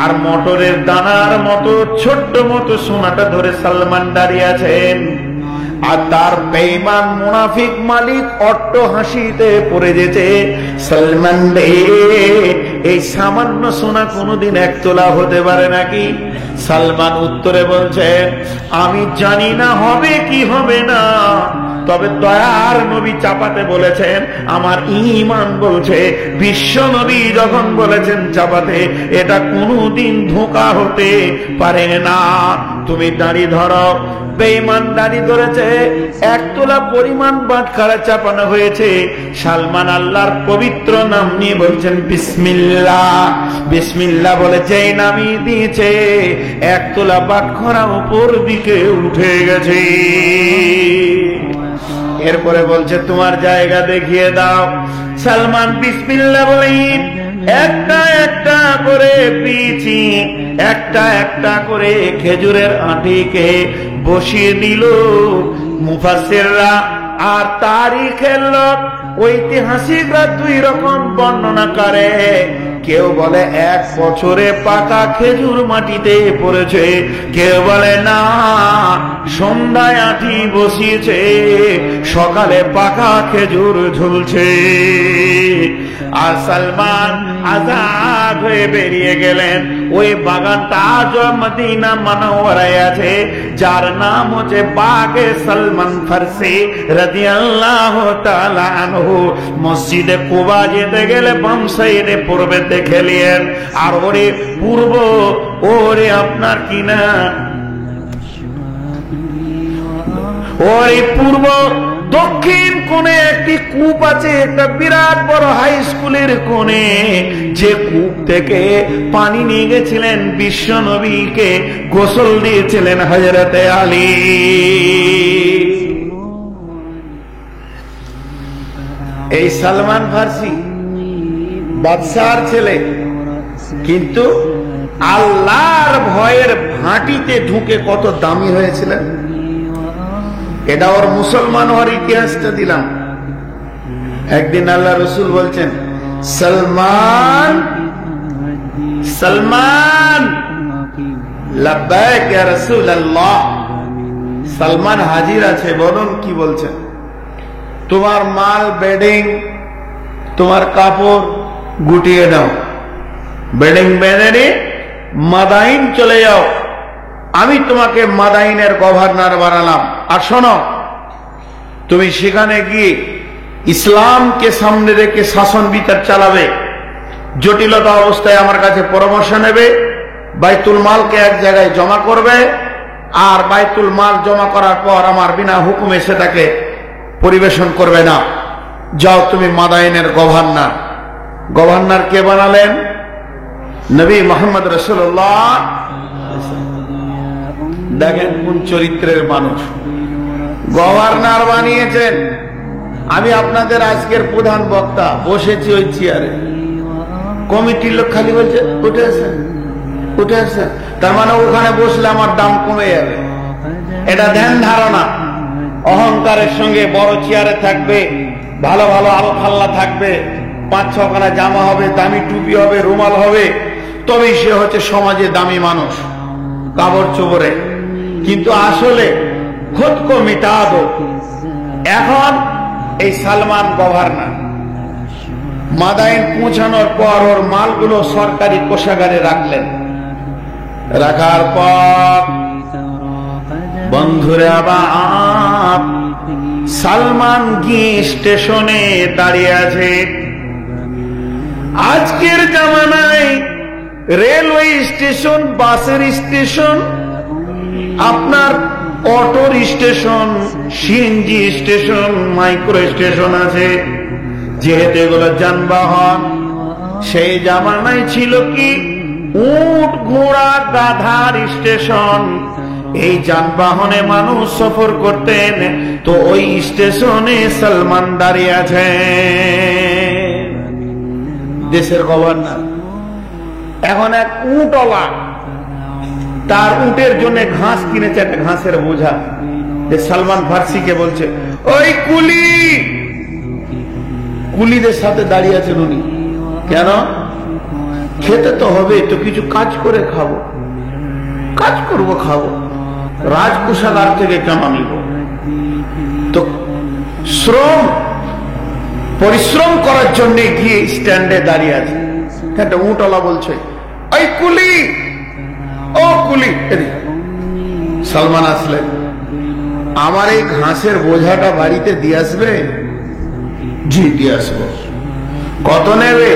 আর মটরের দানার মতো ছোট্ট মতো সোনাটা ধরে সালমান দাঁড়িয়ে আছেন। আর তার বেঈমান মুনাফিক মালিক অট্ট হাসিতে পড়ে যেতে, সালমান রে, এই সামান্য সোনা কোনোদিন 1 তোলা হতে পারে নাকি? সালমান উত্তরে বলছে, আমি জানি না হবে কি হবে না, তবে দয়ার নবী চাপাতে বলেছেন, আমার ঈমান বলছে বিশ্ব নবী যখন বলেছেন চাপাতে, এটা কোনোদিন ধোঁকা হতে পারে না। তুমি দাড়ি ধরো। বেঈমান দাড়ি ধরেছে, 1 তোলা পরিমাণ বাটখারা চাপানো হয়েছে। সালমান আল্লাহর পবিত্র নাম নিয়ে বলছেন বিসমিল্লাহ। বিসমিল্লাহ বলে যেই নামই দিয়েছে, 1 তোলা বাটখারা উপর দিকে উঠে গেছে। এরপরে বলছে, তোমার জায়গা দেখিয়ে দাও। সালমান বিসমিল্লাহ বলে একটা একটা করে পিছি, একটা একটা করে খেজুরের আঁটিকে বসিয়ে দিল। মুফাসসিররা আর তারিখের লোক, ঐতিহাসিকরা 2 রকম বর্ণনা করে। কেউ বলে 1 বছরে পাকা খেজুর মাটিতে পড়েছে, কেউ বলে না, সন্ধ্যায় আঁটি বসিয়েছে, সকালে পাকা খেজুর ঝুলছে। আর সালমান আজাদ হয়ে বেরিয়ে গেলেন। ওই বাগানটা আজ মদিনা মুনাওয়ারায় আছে, যার নাম হচ্ছে বাগে সালমান ফারসি রাদিয়াল্লাহু তাআলা আনহু। মসজিদে কুবা যেতে গেলে বাম সাইডে পূর্বে দেখে নিয়েন, আর ওরে পূর্ব, ওরে আপনার কিনা ওই পূর্ব দক্ষিণ কোণে একটি কূপ আছে, একটা বিরাট বড় হাই স্কুলের কোণে, যে কূপ থেকে পানি নিয়ে গেছিলেন বিশ্ব নবীকে গোসল দিয়েছিলেন হযরতে আলী। এই সালমান ফারসি বাদশার ছেলে, কিন্তু আল্লাহর ভয়ের ভাটিতে ঢুকে কত দামি হয়েছিলেন। এটা ওর মুসলমান হওয়ার ইতিহাসটা দিলাম। একদিন আল্লাহ রসুল বলছেন, সালমান, সালমান, লাব্বাইক ইয়া রাসূলুল্লাহ। সালমান হাজির আছে, বলুন কি বলছেন? তোমার মাল, বেডিং, তোমার কাপড় গুটিয়ে দাও, বেডিং বেঁধে নিয়ে মাদাইন চলে যাও, আমি তোমাকে মাদাইনের গভর্নর বানালাম। আর শোনো, তুমি সেখানে গিয়ে ইসলামকে সামনে রেখে শাসন বিচার চালাবে, জটিলতা অবস্থায় আমার কাছে পরামর্শ নেবে, বাইতুল মালকে এক জায়গায় জমা করবে, আর বাইতুল মাল জমা করার পর আমার বিনা হুকুমে সেটাকে পরিবেশন করবে না। যাও তুমি মাদাইনের গভর্নর। গভর্নর কে বানালেন? নবী মোহাম্মদ রাসূলুল্লাহ দেখেন কোন চরিত্রের মানুষ, গভর্নর বানিয়েছেন। আমি আপনাদের আজকের প্রধান বক্তা, বসেছি ওই চেয়ারে, কমিটির লোক খালি বলছে উঠে আসেন উঠে আসেন, তার মানে ওখানে বসলে আমার দাম কমে যাবে। এটা ধ্যান ধারণা, অহংকারের সঙ্গে বড় চেয়ারে থাকবে, ভালো ভালো আলখাল্লা থাকবে, 5-6খানা জামা হবে, দামি টুপি হবে, রুমাল হবে, তবেই সে হচ্ছে সমাজে দামি মানুষ, কাপড় চোপড়ে। কিন্তু আসলে খুদ কো মিটা দো। এখন এই সালমান গভর্নর মাদাইন পৌঁছানোর পর ওর মালগুলো সরকারি কোষাগারে রাখলেন। রাখার পর বন্ধুরে আবার সালমান কি স্টেশনে দাঁড়িয়ে আছে। আজকের জামানায় রেলওয়ে স্টেশন, বাসের স্টেশন, আপনার অটোর station, CNG station, micro station আছে। যেহেতু এগুলো যানবাহন, সেই জামানায় ছিল কি উট, ঘোড়া, গাধার স্টেশন। এই যানবাহনে মানুষ সফর করতেন, তো ওই স্টেশনে সালমান দাঁড়িয়ে আছে, দেশের গভর্নর। এখন এক উটওয়ালা তার উটের জন্য ঘাস কিনেছে, একটা ঘাসের বোঝা। যে সালমান ফার্সিকে বলছে, ওই কুলি, কুলিদের সাথে দাঁড়িয়ে আছেন উনি। কেন? খেতে তো হবে, তো কিছু কাজ করে খাবো, কাজ করবো, খাবো, রাজকোষাগার থেকে কেন নিব? তো শ্রম পরিশ্রম করার জন্য গিয়ে স্ট্যান্ডে দাঁড়িয়ে আছে। একটা উটওয়ালা বলছে, ওই কুলি, ও কুলি। সালমান আসলেন, আমার এই ঘাসের বোঝাটা বাড়িতে দিয়ে আসবে? জি দিয়ে আসবো। কত নেবে?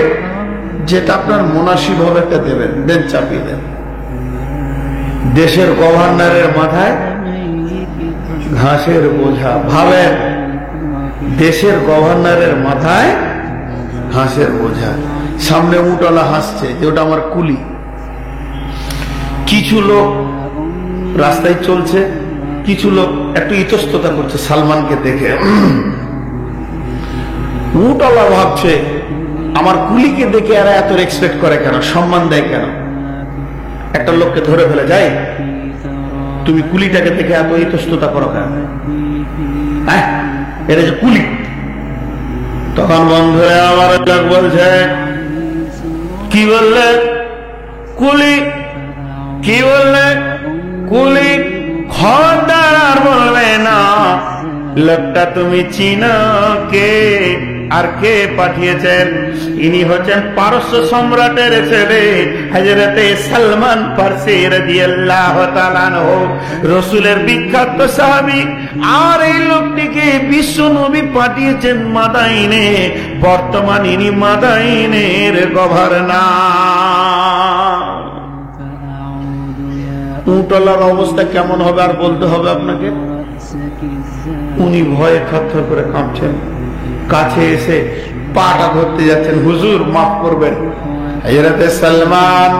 যেটা আপনার মুনাসিব হবে একটা দেবেন, দেন, চাপিয়ে দেন। দেশের গভর্নরের মাথায় ঘাসের বোঝা। ভাবেন, দেশের গভর্নরের মাথায় ঘাসের বোঝা, সামনে উটওয়ালা হাসছে যে ওটা আমার কুলি। কিছু লোক রাস্তায় চলছে, কিছু লোক একটু ইতস্ততা করছে সালমানকে দেখে। উটওয়ালা ভাবছে আমার কুলিকে দেখে এরা এত রেসপেক্ট করে কেন, সম্মান দেয় কেন? একটা লোককে ধরে ফেলে যায়, তুমি কুলিটাকে দেখে এত ইতস্ততা করো কেন? হ্যাঁ, এটা যে কুলি। তখন বন্ধুরা আমার লোক বলছে, কি বললে? কুলি। কি বললে? কুলি। খবরদার আর বলবে না। লোকটা তুমি চিনো কে? আর কে পাঠিয়েছেন? ইনি হচ্ছেন পারস্য সম্রাটের ছেলে হযরতে সালমান ফারসি রাদিয়াল্লাহু তাআলা আনহু, রাসূলের বিখ্যাত সাহাবী। আর এই লোকটিকে বিশ্ব নবী পাঠিয়েছেন মাদাইনে। বর্তমান ইনি মাদাইনের গভর্নর। উটওয়ালার অবস্থা কেমন হবে আর বলতে হবে আপনাকে? উনি ভয়ে থরথর করে কাঁপছেন, কাছে এসে পাটা ধরতে যাচ্ছেন, হুজুর মাফ করবেন। হযরতে সালমান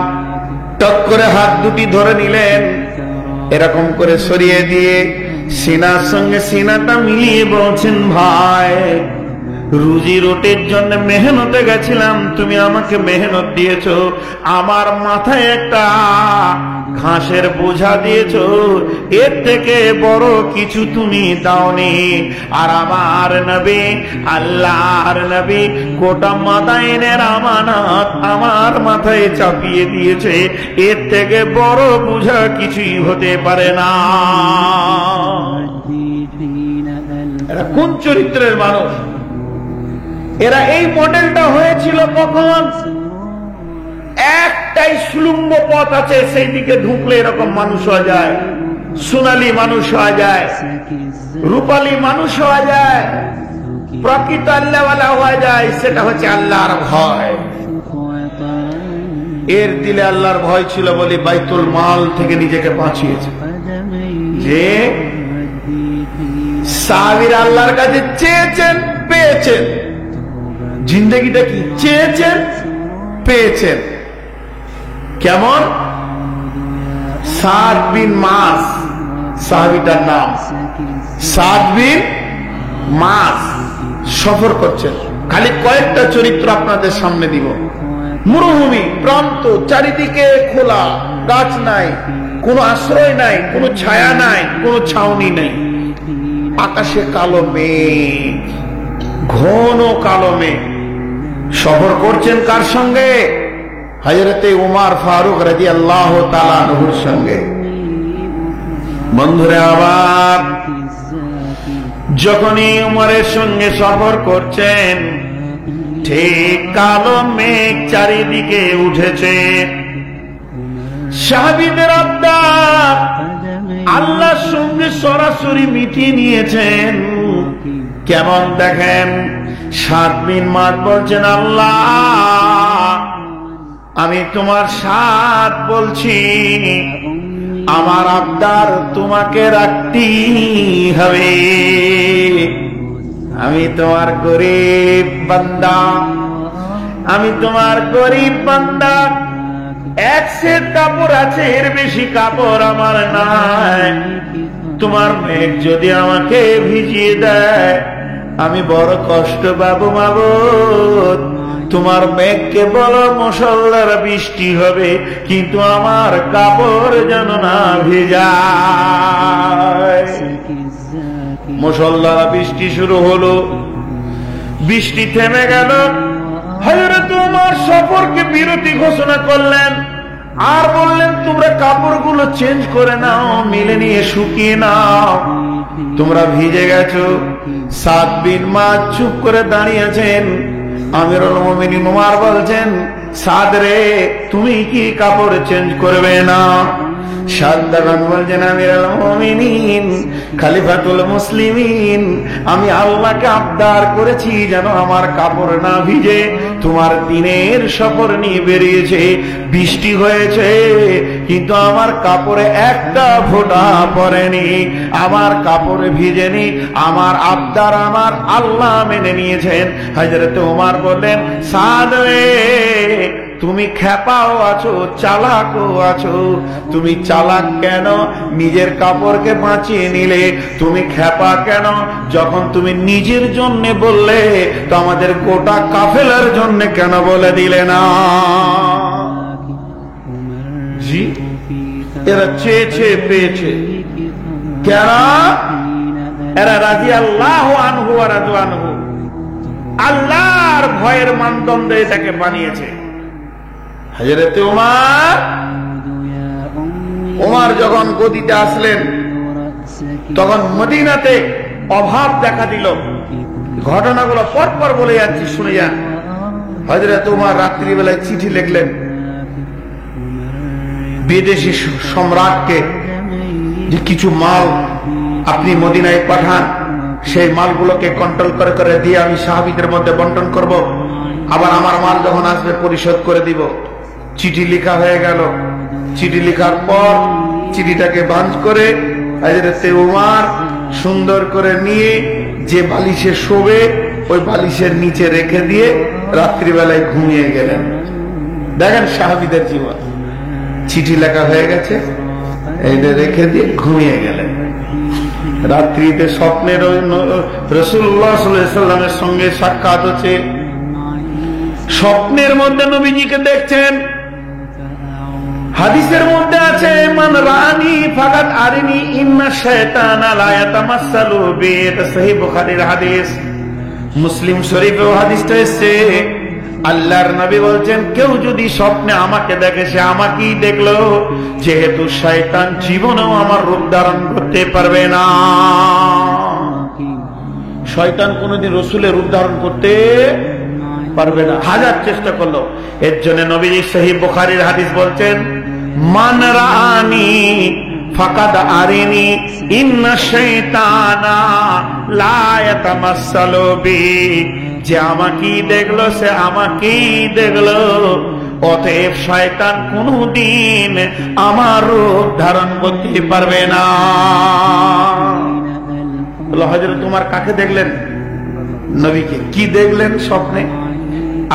টক করে হাত দুটি ধরে নিলেন, এরকম করে সরিয়ে দিয়ে সিনার সঙ্গে সিনাটা মিলিয়ে বলছেন, ভাই, রুজি রুটির জন্য মেহনতে গেছিলাম, তুমি আমাকে মেহনত দিয়েছো, আমার মাথায় একটা ঘাসের বোঝা দিয়েছো, এর থেকে বড় কিছু তুমি দাওনি। আর আমার নবী, আল্লাহর নবী, গোটা মাদাইনের আমানত আমার মাথায় চাপিয়ে দিয়েছে, এর থেকে বড় বোঝা কিছুই হতে পারে না। এরা কোন চরিত্রের মানুষ? এরা এই মডেলটা হয়েছিল কখন? একটাই সুলম্ব পথ আছে, সেই দিকে ঢুকলে এরকম মানুষ হওয়া যায়, সোনালী মানুষ হওয়া যায়, রূপালী মানুষ হওয়া যায়, প্রকৃত আল্লাহওয়ালা হওয়া যায়। সেটা হচ্ছে আল্লাহর ভয়। এর দিলে আল্লাহর ভয় ছিল বলে বাইতুল মাল থেকে নিজেকে বাঁচিয়েছে। যে সাহাবীরা আল্লাহর কাছে চেয়েছেন, পেয়েছেন। জিন্দেগিটা কি? চেয়েছেন, পেয়েছেন। কেমন? সাদ বিন মাস সাহাবীটার নাম, সাদ বিন মাস সফর করছেন। খালি কয়েকটা চরিত্র আপনাদের সামনে দিব। মরুভূমি প্রান্ত, চারিদিকে খোলা, গাছ নাই, কোনো আশ্রয় নাই, কোনো ছায়া নাই, কোনো ছাউনি নাই, আকাশে কালো মেঘ, ঘন কালো মেঘ। সফর করছেন কার সঙ্গে? হযরতে উমর ফারুক রাদিয়াল্লাহু তাআলা আনহুর সঙ্গে। বন্ধুরা, আবার যখনই উমরের সঙ্গে সফর করছেন, ঠিক কালো মেঘ চারিদিকে উঠেছে। সাহাবীদের আবদার আল্লাহর সঙ্গে সরাসরি মিটিয়ে নিয়েছেন। কেমন দেখেন, সাদ বিন মাস বলছেন, আল্লাহ আমি তোমার সাথ বলছি, আমার আবদার তোমাকে রাখতেই হবে। আমি তোমার গরিব বান্দা, আমি তোমার গরিব বান্দা। এক সেট কাপড় আছে, এর বেশি কাপড় আমার নাই। তোমার মেঘ যদি আমাকে ভিজিয়ে দেয়, আমি বড় কষ্ট পাবো মাবুদ। তোমার মেঘকে বলো মুষলধারে বৃষ্টি হবে, কিন্তু আমার কাপড় যেন না ভিজায়। মুষলধারে বৃষ্টি শুরু হলো, বৃষ্টি থেমে গেল। হযরত ওমর সফরকে বিরতি ঘোষণা করলেন আর বললেন, তোমরা কাপড়গুলো চেঞ্জ করে নাও, মিলে নিয়ে শুকিয়ে নাও, তোমরা ভিজে গেছো। সাদ বিন মাস চুপ করে দাঁড়িয়েছেন। আমিরুল মুমিনিন ওমর বলছেন, সাদ রে, তুমি কি কাপড় চেঞ্জ করবে না? সাদ বলছেন, আমিরুল মুমিনিন, খলিফাতুল মুসলিমিন, আমি আল্লাহকে আবদার করেছি যেন আমার কাপড় না ভিজে। তোমার দিনের সফর নিয়ে বেরিয়েছে, বৃষ্টি হয়েছে, কিন্তু আমার কাপড়ে একটা ফোঁটা পড়েনি, আমার কাপড়ে ভিজেনি। আমার আবদার আমার আল্লাহ মেনে নিয়েছেন। হযরত ওমর বললেন, সাদ রে, তুমি খেপাও আছো, চালাকও আছো। তুমি চালাক কেন? নিজের কাপড়কে বাঁচিয়ে নিলে। তুমি খেপা কেন? যখন তুমি নিজের জন্য বললে, তো আমাদের গোটা কাফেলার জন্য কেন বলে দিলে না? জি, এরা চেয়েছে পেয়েছে। কেন? এরা রাদিয়াল্লাহু আনহু ওয়া রাদু আনহু, আল্লাহর ভয়ের মানদণ্ডে এটাকে বানিয়েছে। হযরতে ওমর যখন গদিতে আসলেন, তখন মদিনাতে অভাব দেখা দিল। ঘটনাগুলো পরপর বলে যাচ্ছি, শুনে যান। হযরতে ওমর রাত্রিবেলায় চিঠি লিখলেন বিদেশি সম্রাটকে, যে কিছু মাল আপনি মদিনায় পাঠান, সেই মালগুলোকে কন্ট্রোল করে করে দিয়ে আমি সাহাবীদের মধ্যে বন্টন করব, আবার আমার মাল যখন আসবে পরিশোধ করে দিব। চিঠি লেখা হয়ে গেল। চিঠি লেখার পর চিঠিটাকে ভাঁজ করে হযরতে ওমর সুন্দর করে নিয়ে যে বালিশে শোবে, ওই বালিশের নিচে রেখে দিয়ে রাত্রিবেলায় ঘুমিয়ে গেলেন। দেখেন সাহাবীদের জীবন। চিঠি লেখা হয়ে গেছে, এইটা রেখে দিয়ে ঘুমিয়ে গেলেন। রাত্রিতে স্বপ্নে রাসূলুল্লাহ সাল্লাল্লাহু আলাইহি ওয়াসাল্লামের সঙ্গে সাক্ষাৎ হচ্ছে। স্বপ্নের মধ্যে নবীজিকে দেখছেন। হাদিসের মধ্যে আছে, মান রানি ফাকাত আরিনি ইন্না শায়তানা লা ইয়াতামাসসালু বি। এটা সহিহ বুখারীর হাদিস। মুসলিম শরীফেও হাদিসটা এসেছে। আল্লাহর নবী বলছেন, কেউ যদি স্বপ্নে আমাকে দেখে, সে আমাকেই দেখলো, যেহেতু শয়তান জীবনেও আমার রূপ ধারণ করতে পারবে না। শয়তান কোনদিন রাসূলের রূপ ধারণ করতে পারবে না, হাজার চেষ্টা করলো। এর জন্য নবীজি সহিহ বুখারীর হাদিস বলছেন, মান রাআনি ফাকাদ আরিনি ইন্না শাইতানা লা ইয়াতামাসসালু বি। যে আমাকেই দেখলো, সে আমাকেই দেখলো, অতএব শয়তান কোনদিন আমার রূপ ধারণ করতে পারবে না। হযরত ওমর কাকে দেখলেন? নবীকে। কি দেখলেন স্বপ্নে?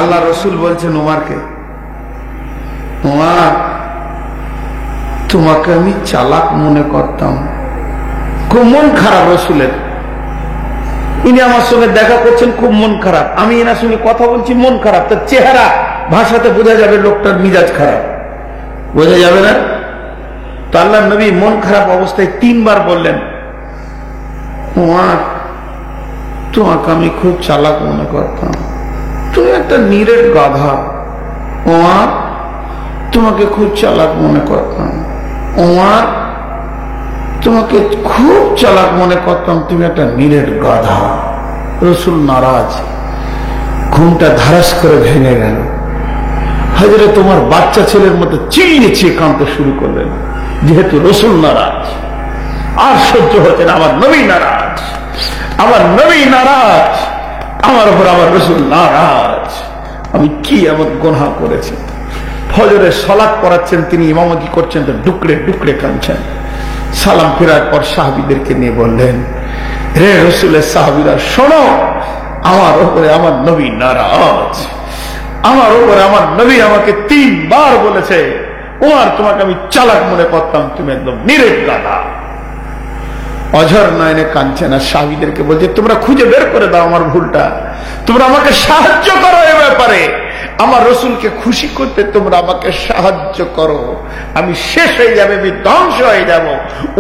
আল্লাহ রসুল বলছেন ওমরকে, ওমর তোমাকে আমি চালাক মনে করতাম। খুব মন খারাপ রসুলের। ইনি আমার সঙ্গে দেখা করছেন, খুব মন খারাপ। আমি এনার সঙ্গে কথা বলছি, মন খারাপ। তার চেহারা ভাষাতে বোঝা যাবে লোকটার মিজাজ খারাপ, বোঝা যাবে না? তো আল্লাহ নবী মন খারাপ অবস্থায় 3 বার বললেন, তোমাকে আমি খুব চালাক মনে করতাম, তুমি একটা নিরেট গাধা। তোমাকে খুব চালাক মনে করতাম। তোমাকে খুব চালাক মনে করতাম, তুমি একটা নিরেট গাধা। রসুল নারাজ। ঘুমটা ধারাস করে ভেঙে গেল। হযরত তোমার বাচ্চা ছেলের মতো চিল্লিয়ে চেয়ে কাঁদতে শুরু করলেন, যেহেতু রসুল নারাজ। আর সহ্য হচ্ছে না, আমার নবী নারাজ, আমার নবী নারাজ, আমার উপর আমার রসুল নারাজ। আমি কি এমন গুনাহ করেছি? ফজরের সালাত পড়াচ্ছেন তিনি, ইমামতি করছেন, তো ডুকরে ডুকরে কাঁদছেন। সালাম ফেরার পর সাহাবীদেরকে নিয়ে বললেন, রে রসুলের সাহাবীরা, শোনো, আমার উপরে আমার নবী নারাজ। আমার উপরে আমার নবী আমাকে 3 বার বলেছে, তোমাকে আমি চালাক মনে করতাম, তুমি একদম নিরেট গাধা। অঝর নয়নে কাঁদছে না, সাহাবীদেরকে বলছে, তোমরা খুঁজে বের করে দাও আমার ভুলটা, তোমরা আমাকে সাহায্য করো এ ব্যাপারে, আমার রসুলকে খুশি করতে তোমরা আমাকে সাহায্য করো। আমি শেষ হয়ে যাবে, আমি ধ্বংস হয়ে যাব।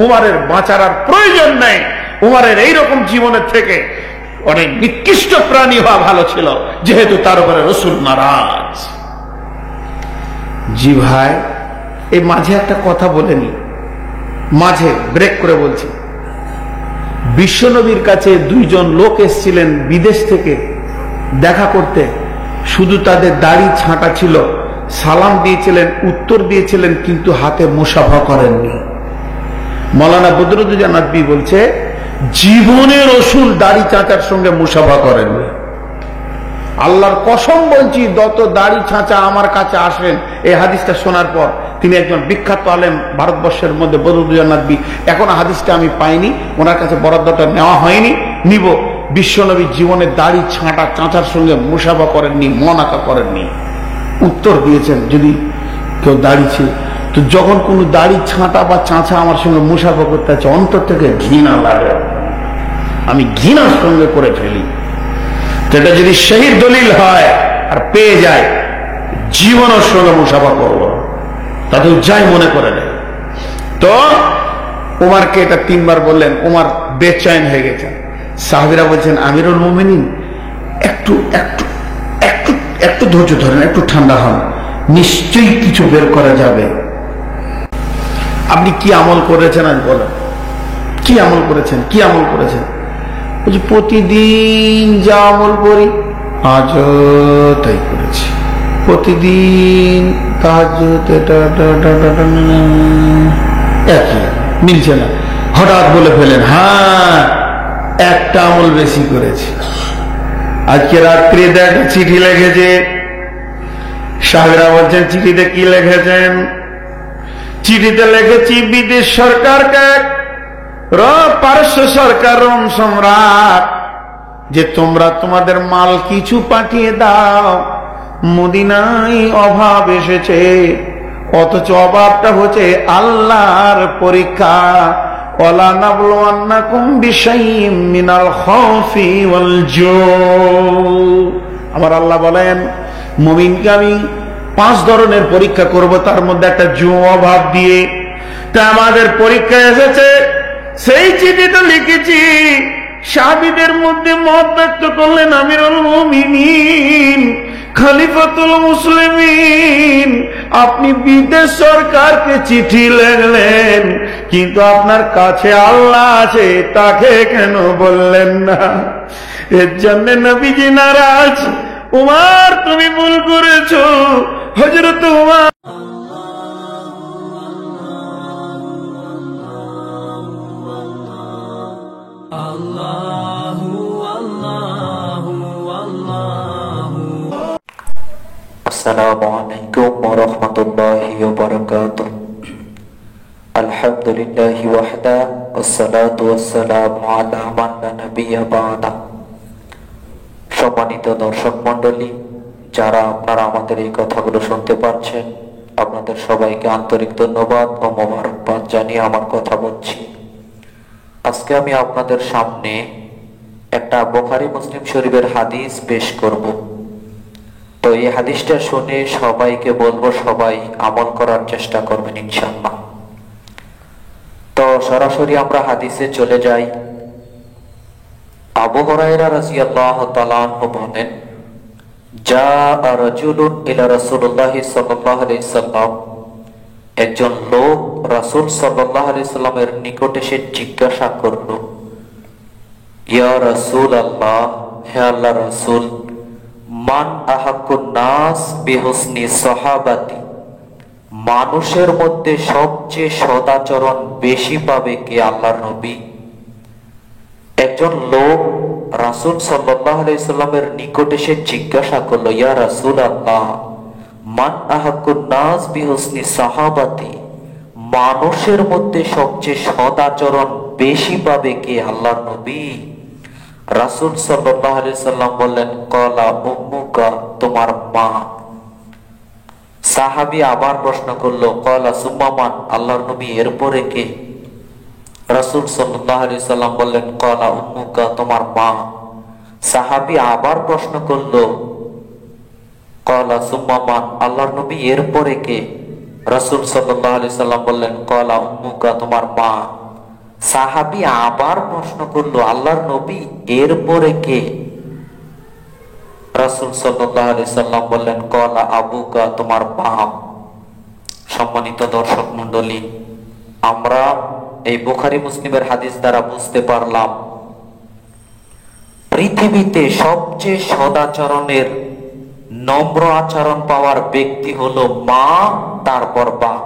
উমারের বাঁচার আর প্রয়োজন নেই। উমারের এইরকম জীবনের থেকে অনেক নিকৃষ্ট প্রাণী হওয়া ভালো ছিল, যেহেতু তার উপরে রসুল নারাজ। জি ভাই, এই মাঝে একটা কথা বলেনি, মাঝে ব্রেক করে বলছি। বিশ্বনবীর কাছে 2 জন লোক এসেছিলেন বিদেশ থেকে দেখা করতে, শুধু তাদের দাড়ি ছাঁটা ছিল, সালাম দিয়েছিলেন, উত্তর দিয়েছিলেন, কিন্তু হাতে মুসাফা করেননি। মৌলানা বদরুদ্দোজা নদভী বলছে, জীবনে রসুল দাড়ি চাঁচার সঙ্গে মুসাফা করেননি। আল্লাহর কসম বলছি, যত দাড়ি ছাঁচা আমার কাছে আসেন, এই হাদিসটা শোনার পর, তিনি একজন বিখ্যাত আলেম ভারতবর্ষের মধ্যে, বদরুদ্দোজা নদভী। এখন হাদিসটা আমি পাইনি, ওনার কাছে বরাদ্দটা নেওয়া হয়নি, নিব। বিশ্বনবী জীবনে দাড়ি ছাঁটা চাঁচার সঙ্গে মুসাফা করেননি, মনাকা করেননি, উত্তর দিয়েছেন যদি কেউ দাড়ি ছিল। তো যখন কোনো দাড়ি ছাঁটা বা চাঁচা আমার সঙ্গে মুসাফা করতে আছে, অন্তর থেকে ঘৃণা লাগে, আমি ঘৃণার সঙ্গে করে ফেলি। তো এটা যদি সেই দলিল হয় আর পেয়ে যায়, জীবনের সঙ্গে মুসাফা করবো, তাতে যাই মনে করে নেয়। তো উমারকে এটা 3 বার বললেন, উমার বেচैन হয়ে গেছেন। সাহাবীরা বলছেন, আমিরুল মুমিনিন, একটু একটু একটু একটু ধৈর্য ধরেন, একটু ঠান্ডা হন, নিশ্চয়ই কিছু বের করা যাবে। আপনি কি আমল করেছেন আজ বলেন? কি আমল করেছেন? কি আমল করেছেন? বলছি, প্রতিদিন যা আমল করি আজও তাই করেছি। প্রতিদিন তাহাজ্জুদ, একই, মিলছে না। হঠাৎ বলে ফেলেন, হ্যাঁ, একটা আমল বেশি করেছি। আজকে রাত্রে দেখ চিঠি লিখেছে। সাহেবরা বলছেন, চিঠিতে কি লিখেছেন? চিঠিতে লিখেছি বিদেশ সরকারকে, পারস্য সরকার, রোম সম্রাট, যে তোমরা তোমাদের মাল কিছু পাঠিয়ে দাও, মদিনায় অভাব এসেছে, অথচ অভাবটা হচ্ছে আল্লাহর পরীক্ষা। ওয়ালা নাবলুওয়ান্নাকুম বিশাইইম মিনাল খাউফি ওয়াল জু। আমার আল্লাহ বলেন, মুমিনকে আমি 5 ধরনের পরীক্ষা করব, তার মধ্যে একটা জু, অভাব দিয়ে। তা আমাদের পরীক্ষা এসেছে, সেই চিঠিটা লিখেছি। সাহাবীদের মধ্যে মত ব্যক্ত করলেন আমিরুল মুমিনিন, খলিফাতুল মুসলিমিন, আপনি বিদেশ সরকারকে চিঠি লিখলেন, কিন্তু আপনার কাছে আল্লাহ আছে, তাকে কেন বললেন না? এর জন্য নবীজি নারাজ। উমার, তুমি ভুল করেছো। হযরত উমার আসসালামু আলাইকুম ওয়া রাহমাতুল্লাহি ওয়া বারাকাতুহু। আলহামদুলিল্লাহি ওয়াহদা, ওয়াসসালাতু ওয়াসসালামু আলা মান লা নাবিয়্যা বা'দা। সম্মানিত দর্শক মণ্ডলী, যারা আপনারা আমাদের এই কথাগুলো শুনতে পাচ্ছেন, আপনাদের সবাইকে আন্তরিক ধন্যবাদ ও মোবারকবাদ জানিয়ে আমার কথা বলছি। আজকে আমি আপনাদের সামনে একটা বুখারী মুসলিম শরীফের হাদিস পেশ করব। তো এই হাদিসটা শুনে সবাইকে বলবো সবাই আমল করার চেষ্টা করবেন ইনশাআল্লাহ। তো সরাসরি আমরা হাদিসে চলে যাই। আবু হুরায়রা রাদিয়াল্লাহু তাআলা আনহু বলেন, জাআ রাজুলুন ইলা রাসূলুল্লাহি সাল্লাল্লাহু আলাইহি সাল্লাম, একজন লোক রাসূল সাল্লাল্লাহু আলাইহি সাল্লামের নিকটে এসে জিজ্ঞাসা করল, ইয়া রাসূলুল্লাহ, হে আল্লাহর রাসূল, মান আহাক্কুন নাস বিহুসনি সাহাবাতি, মানুষের মধ্যে সবচেয়ে সদাচরণ বেশি পাবে কে আল্লাহর নবী? একজন লোক রাসূল সাল্লাল্লাহু আলাইহি সাল্লামের নিকট এসে জিজ্ঞাসা করলো, ইয়া রাসূলুল্লাহ, মান আহাক্কুন নাস বিহুসনি সাহাবাতি, মানুষের মধ্যে সবচেয়ে সদাচরণ বেশি পাবে কে আল্লাহর নবী? রাসূল সাল্লাল্লাহু আলাইহি সাল্লাম বললেন, ক্বালা উম্মুকা, তোমার মা। সাহাবী আবার প্রশ্ন করলো, ক্বালা সুম্মা মান, আল্লাহর নবী এরপরে কে? রাসূল সাল্লাল্লাহু আলাইহি সাল্লাম বললেন, ক্বালা উম্মুকা, তোমার মা। সাহাবী আবার প্রশ্ন করলো, ক্বালা সুম্মা মান, আল্লাহর নবী এরপরে কে? রাসূল সাল্লাল্লাহু আলাইহি সাল্লাম বললেন, ক্বালা উম্মুকা, তোমার মা। সাহাবী আবার প্রশ্ন করলো, আল্লাহর নবী এরপরে কে? রাসূল সাল্লাল্লাহু আলাইহি সাল্লাম বললেন, ক্বালা আবুকা, তোমার বাপ। সম্মানিত দর্শক মণ্ডলী, আমরা এই বুখারী মুসলিমের হাদিস দ্বারা বুঝতে পারলাম পৃথিবীতে সবচেয়ে সদাচরণের নম্র আচরণ পাওয়ার ব্যক্তি হলো মা, তারপর বাপ।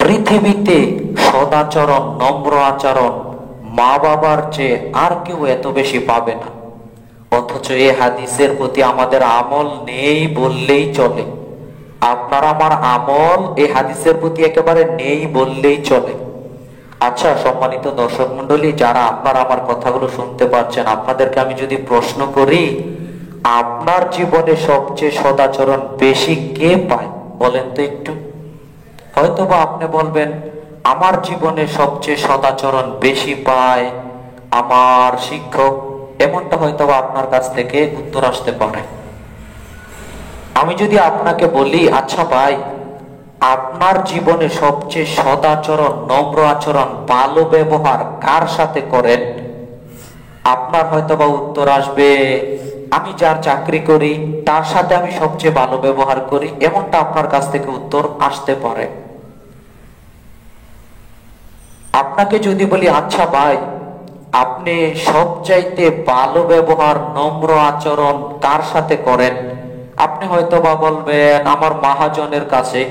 পৃথিবীতে সদাচরণ, নম্র আচরণ মা বাবার চেয়ে আর কেউ এত বেশি পাবে না। অথচ এই হাদিসের প্রতি আমাদের আমল নেই বললেই চলে। আপনার আমার আমল এই হাদিসের প্রতি একেবারে নেই বললেই চলে। আচ্ছা সম্মানিত দর্শক মন্ডলী, যারা আপনার আমার কথাগুলো শুনতে পাচ্ছেন, আপনাদেরকে আমি যদি প্রশ্ন করি, আপনার জীবনে সবচেয়ে সদাচরণ বেশি কে পায় বলেন তো একটু? হয়তোবা আপনি বলবেন, আমার জীবনে সবচেয়ে সদাচরণ বেশি পায় আমার শিক্ষক। এমনটা হয়তোবা আপনার কাছ থেকে উত্তর আসতে পারে। আমি যদি আপনাকে বলি, আচ্ছা ভাই, আপনার জীবনে সবচেয়ে সদাচরণ, নম্র আচরণ, ভালো ব্যবহার কার সাথে করেন? আপনার হয়তোবা উত্তর আসবে, আমি যার চাকরি করি তার সাথে আমি সবচেয়ে ভালো ব্যবহার করি। এমনটা আপনার কাছ থেকে উত্তর আসতে পারে। আপনাকে যদি বলি, আচ্ছা ভাই, আপনি সবচাইতে ভালো ব্যবহার, নম্র আচরণ কার সাথে করেন? আপনি হয়তোবা বলবেন, আমার মহাজনের কাছে,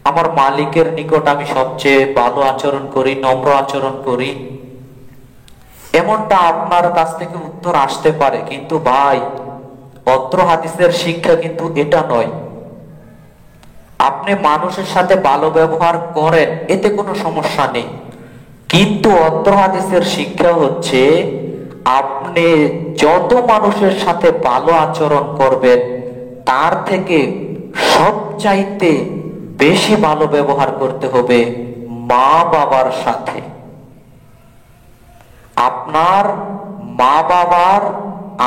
আমার মালিকের নিকট আমি সবচেয়ে ভালো আচরণ করি, নম্র আচরণ করি। এমনটা আপনার কাছ থেকে উত্তর আসতে পারে। কিন্তু ভাই, অত্র হাদিসের শিক্ষা কিন্তু এটা নয়। আপনি মানুষের সাথে ভালো ব্যবহার করেন, এতে কোনো সমস্যা নেই। কিন্তু অত্র হাদিসের শিক্ষা হচ্ছে, আপনি যত মানুষের সাথে ভালো আচরণ করবেন, তার থেকে সবচাইতে বেশি ভালো ব্যবহার করতে হবে মা বাবার সাথে। আপনার মা বাবার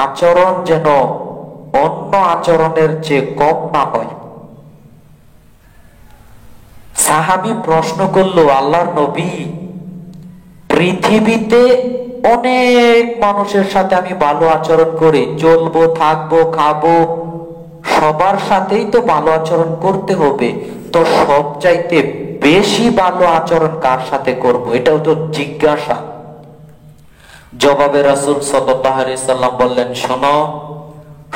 আচরণ যেন অন্য আচরণের চেয়ে কম না হয়। সাহাবী প্রশ্ন করলো, আল্লাহর নবী, পৃথিবীতে অনেক মানুষের সাথে আমি ভালো আচরণ করি, চলবো, থাকবো, খাবো, সবার সাথেই তো ভালো আচরণ করতে হবে, তো সবচাইতে বেশি ভালো আচরণ কার সাথে করব? এটাও তো জিজ্ঞাসা। জবাবে রাসূল সাল্লাল্লাহু আলাইহি সাল্লাম বললেন, শোনো,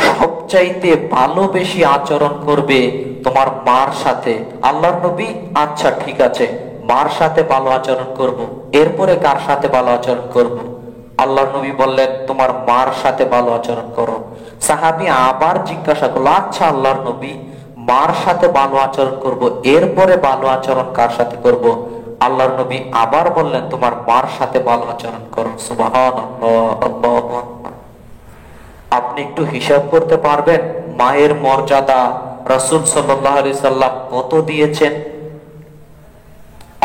সবচাইতে ভালো বেশি আচরণ করবে তোমার মার সাথে। আল্লাহর নবী, আচ্ছা ঠিক আছে, মার সাথে ভালো আচরণ করব। এরপরে কার সাথে ভালো আচরণ করব? আল্লাহর নবী বললেন, তোমার মার সাথে ভালো আচরণ করো। সাহাবী আবার জিজ্ঞাসা করলো, আচ্ছা আল্লাহর নবী, মার সাথে ভালো আচরণ করব, এরপরে ভালো আচরণ কার সাথে করব? আল্লাহর নবী আবার বললেন, তোমার মার সাথে ভালো আচরণ করো। সুবহানাল্লাহ, আল্লাহু আকবার। আপনি একটু হিসাব করতে পারবেন মায়ের মর্যাদা রাসূল সাল্লাল্লাহু আলাইহি সাল্লাম কত দিয়েছেন।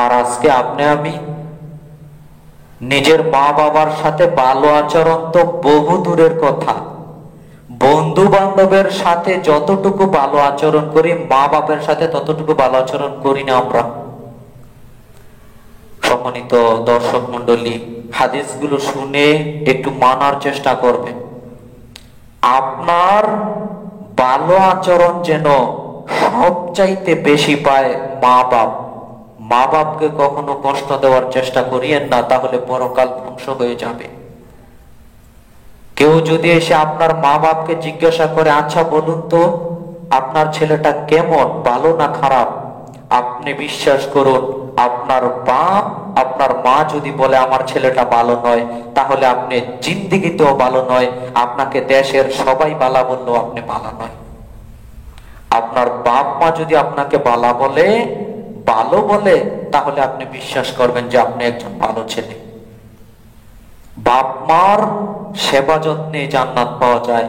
আর আজকে আপনি আমি নিজের মা বাবার সাথে ভালো আচরণ তো বহু দূরের কথা, বন্ধু বান্ধবের সাথে যতটুকু ভালো আচরণ করি মা বাবার সাথে ততটুকু ভালো আচরণ করি না আমরা। সম্মানিত দর্শক মন্ডলী, হাদিসগুলো শুনে একটু মানার চেষ্টা করবেন। আপনার ভালো আচরণ যেন সবচাইতে বেশি পায় মা বাপ। মা বাপকে কখনো কষ্ট দেওয়ার চেষ্টা করিয়েন না, তাহলে পরকাল ধ্বংস হয়ে যাবে। কেউ যদি এসে আপনার মা বাপকে জিজ্ঞাসা করে, আচ্ছা বলুন তো আপনার ছেলেটা কেমন, ভালো না খারাপ, আপনি বিশ্বাস করুন আপনার বাপ আপনার মা যদি বলে আমার ছেলেটা ভালো নয়, তাহলে আপনি জিন্দেগিতেও ভালো নয়, আপনাকে দেশের সবাই বালা বললেও আপনি ভালো নয়। আপনার বাপ মা যদি আপনাকে ভালো বলে তাহলে আপনি বিশ্বাস করবেন যে আপনি একজন ভালো ছেলে। বাপ মার সেবা যত্নে জান্নাত পাওয়া যায়,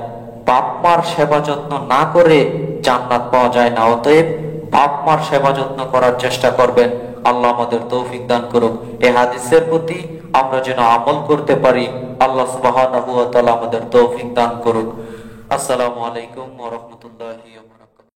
বাপ মার সেবা যত্ন না করে জান্নাত পাওয়া যায় না। অতএব বাপ মার সেবা যত্ন করার চেষ্টা করবেন। আল্লাহ আমাদের তৌফিক দান করুক। এই হাদিসের প্রতি আমরা যেন আমল করতে পারি, আল্লাহ সুবহানাহু ওয়া তাআলা আমাদের তৌফিক দান করুক। আসসালামু আলাইকুম ওয়া রাহমাতুল্লাহি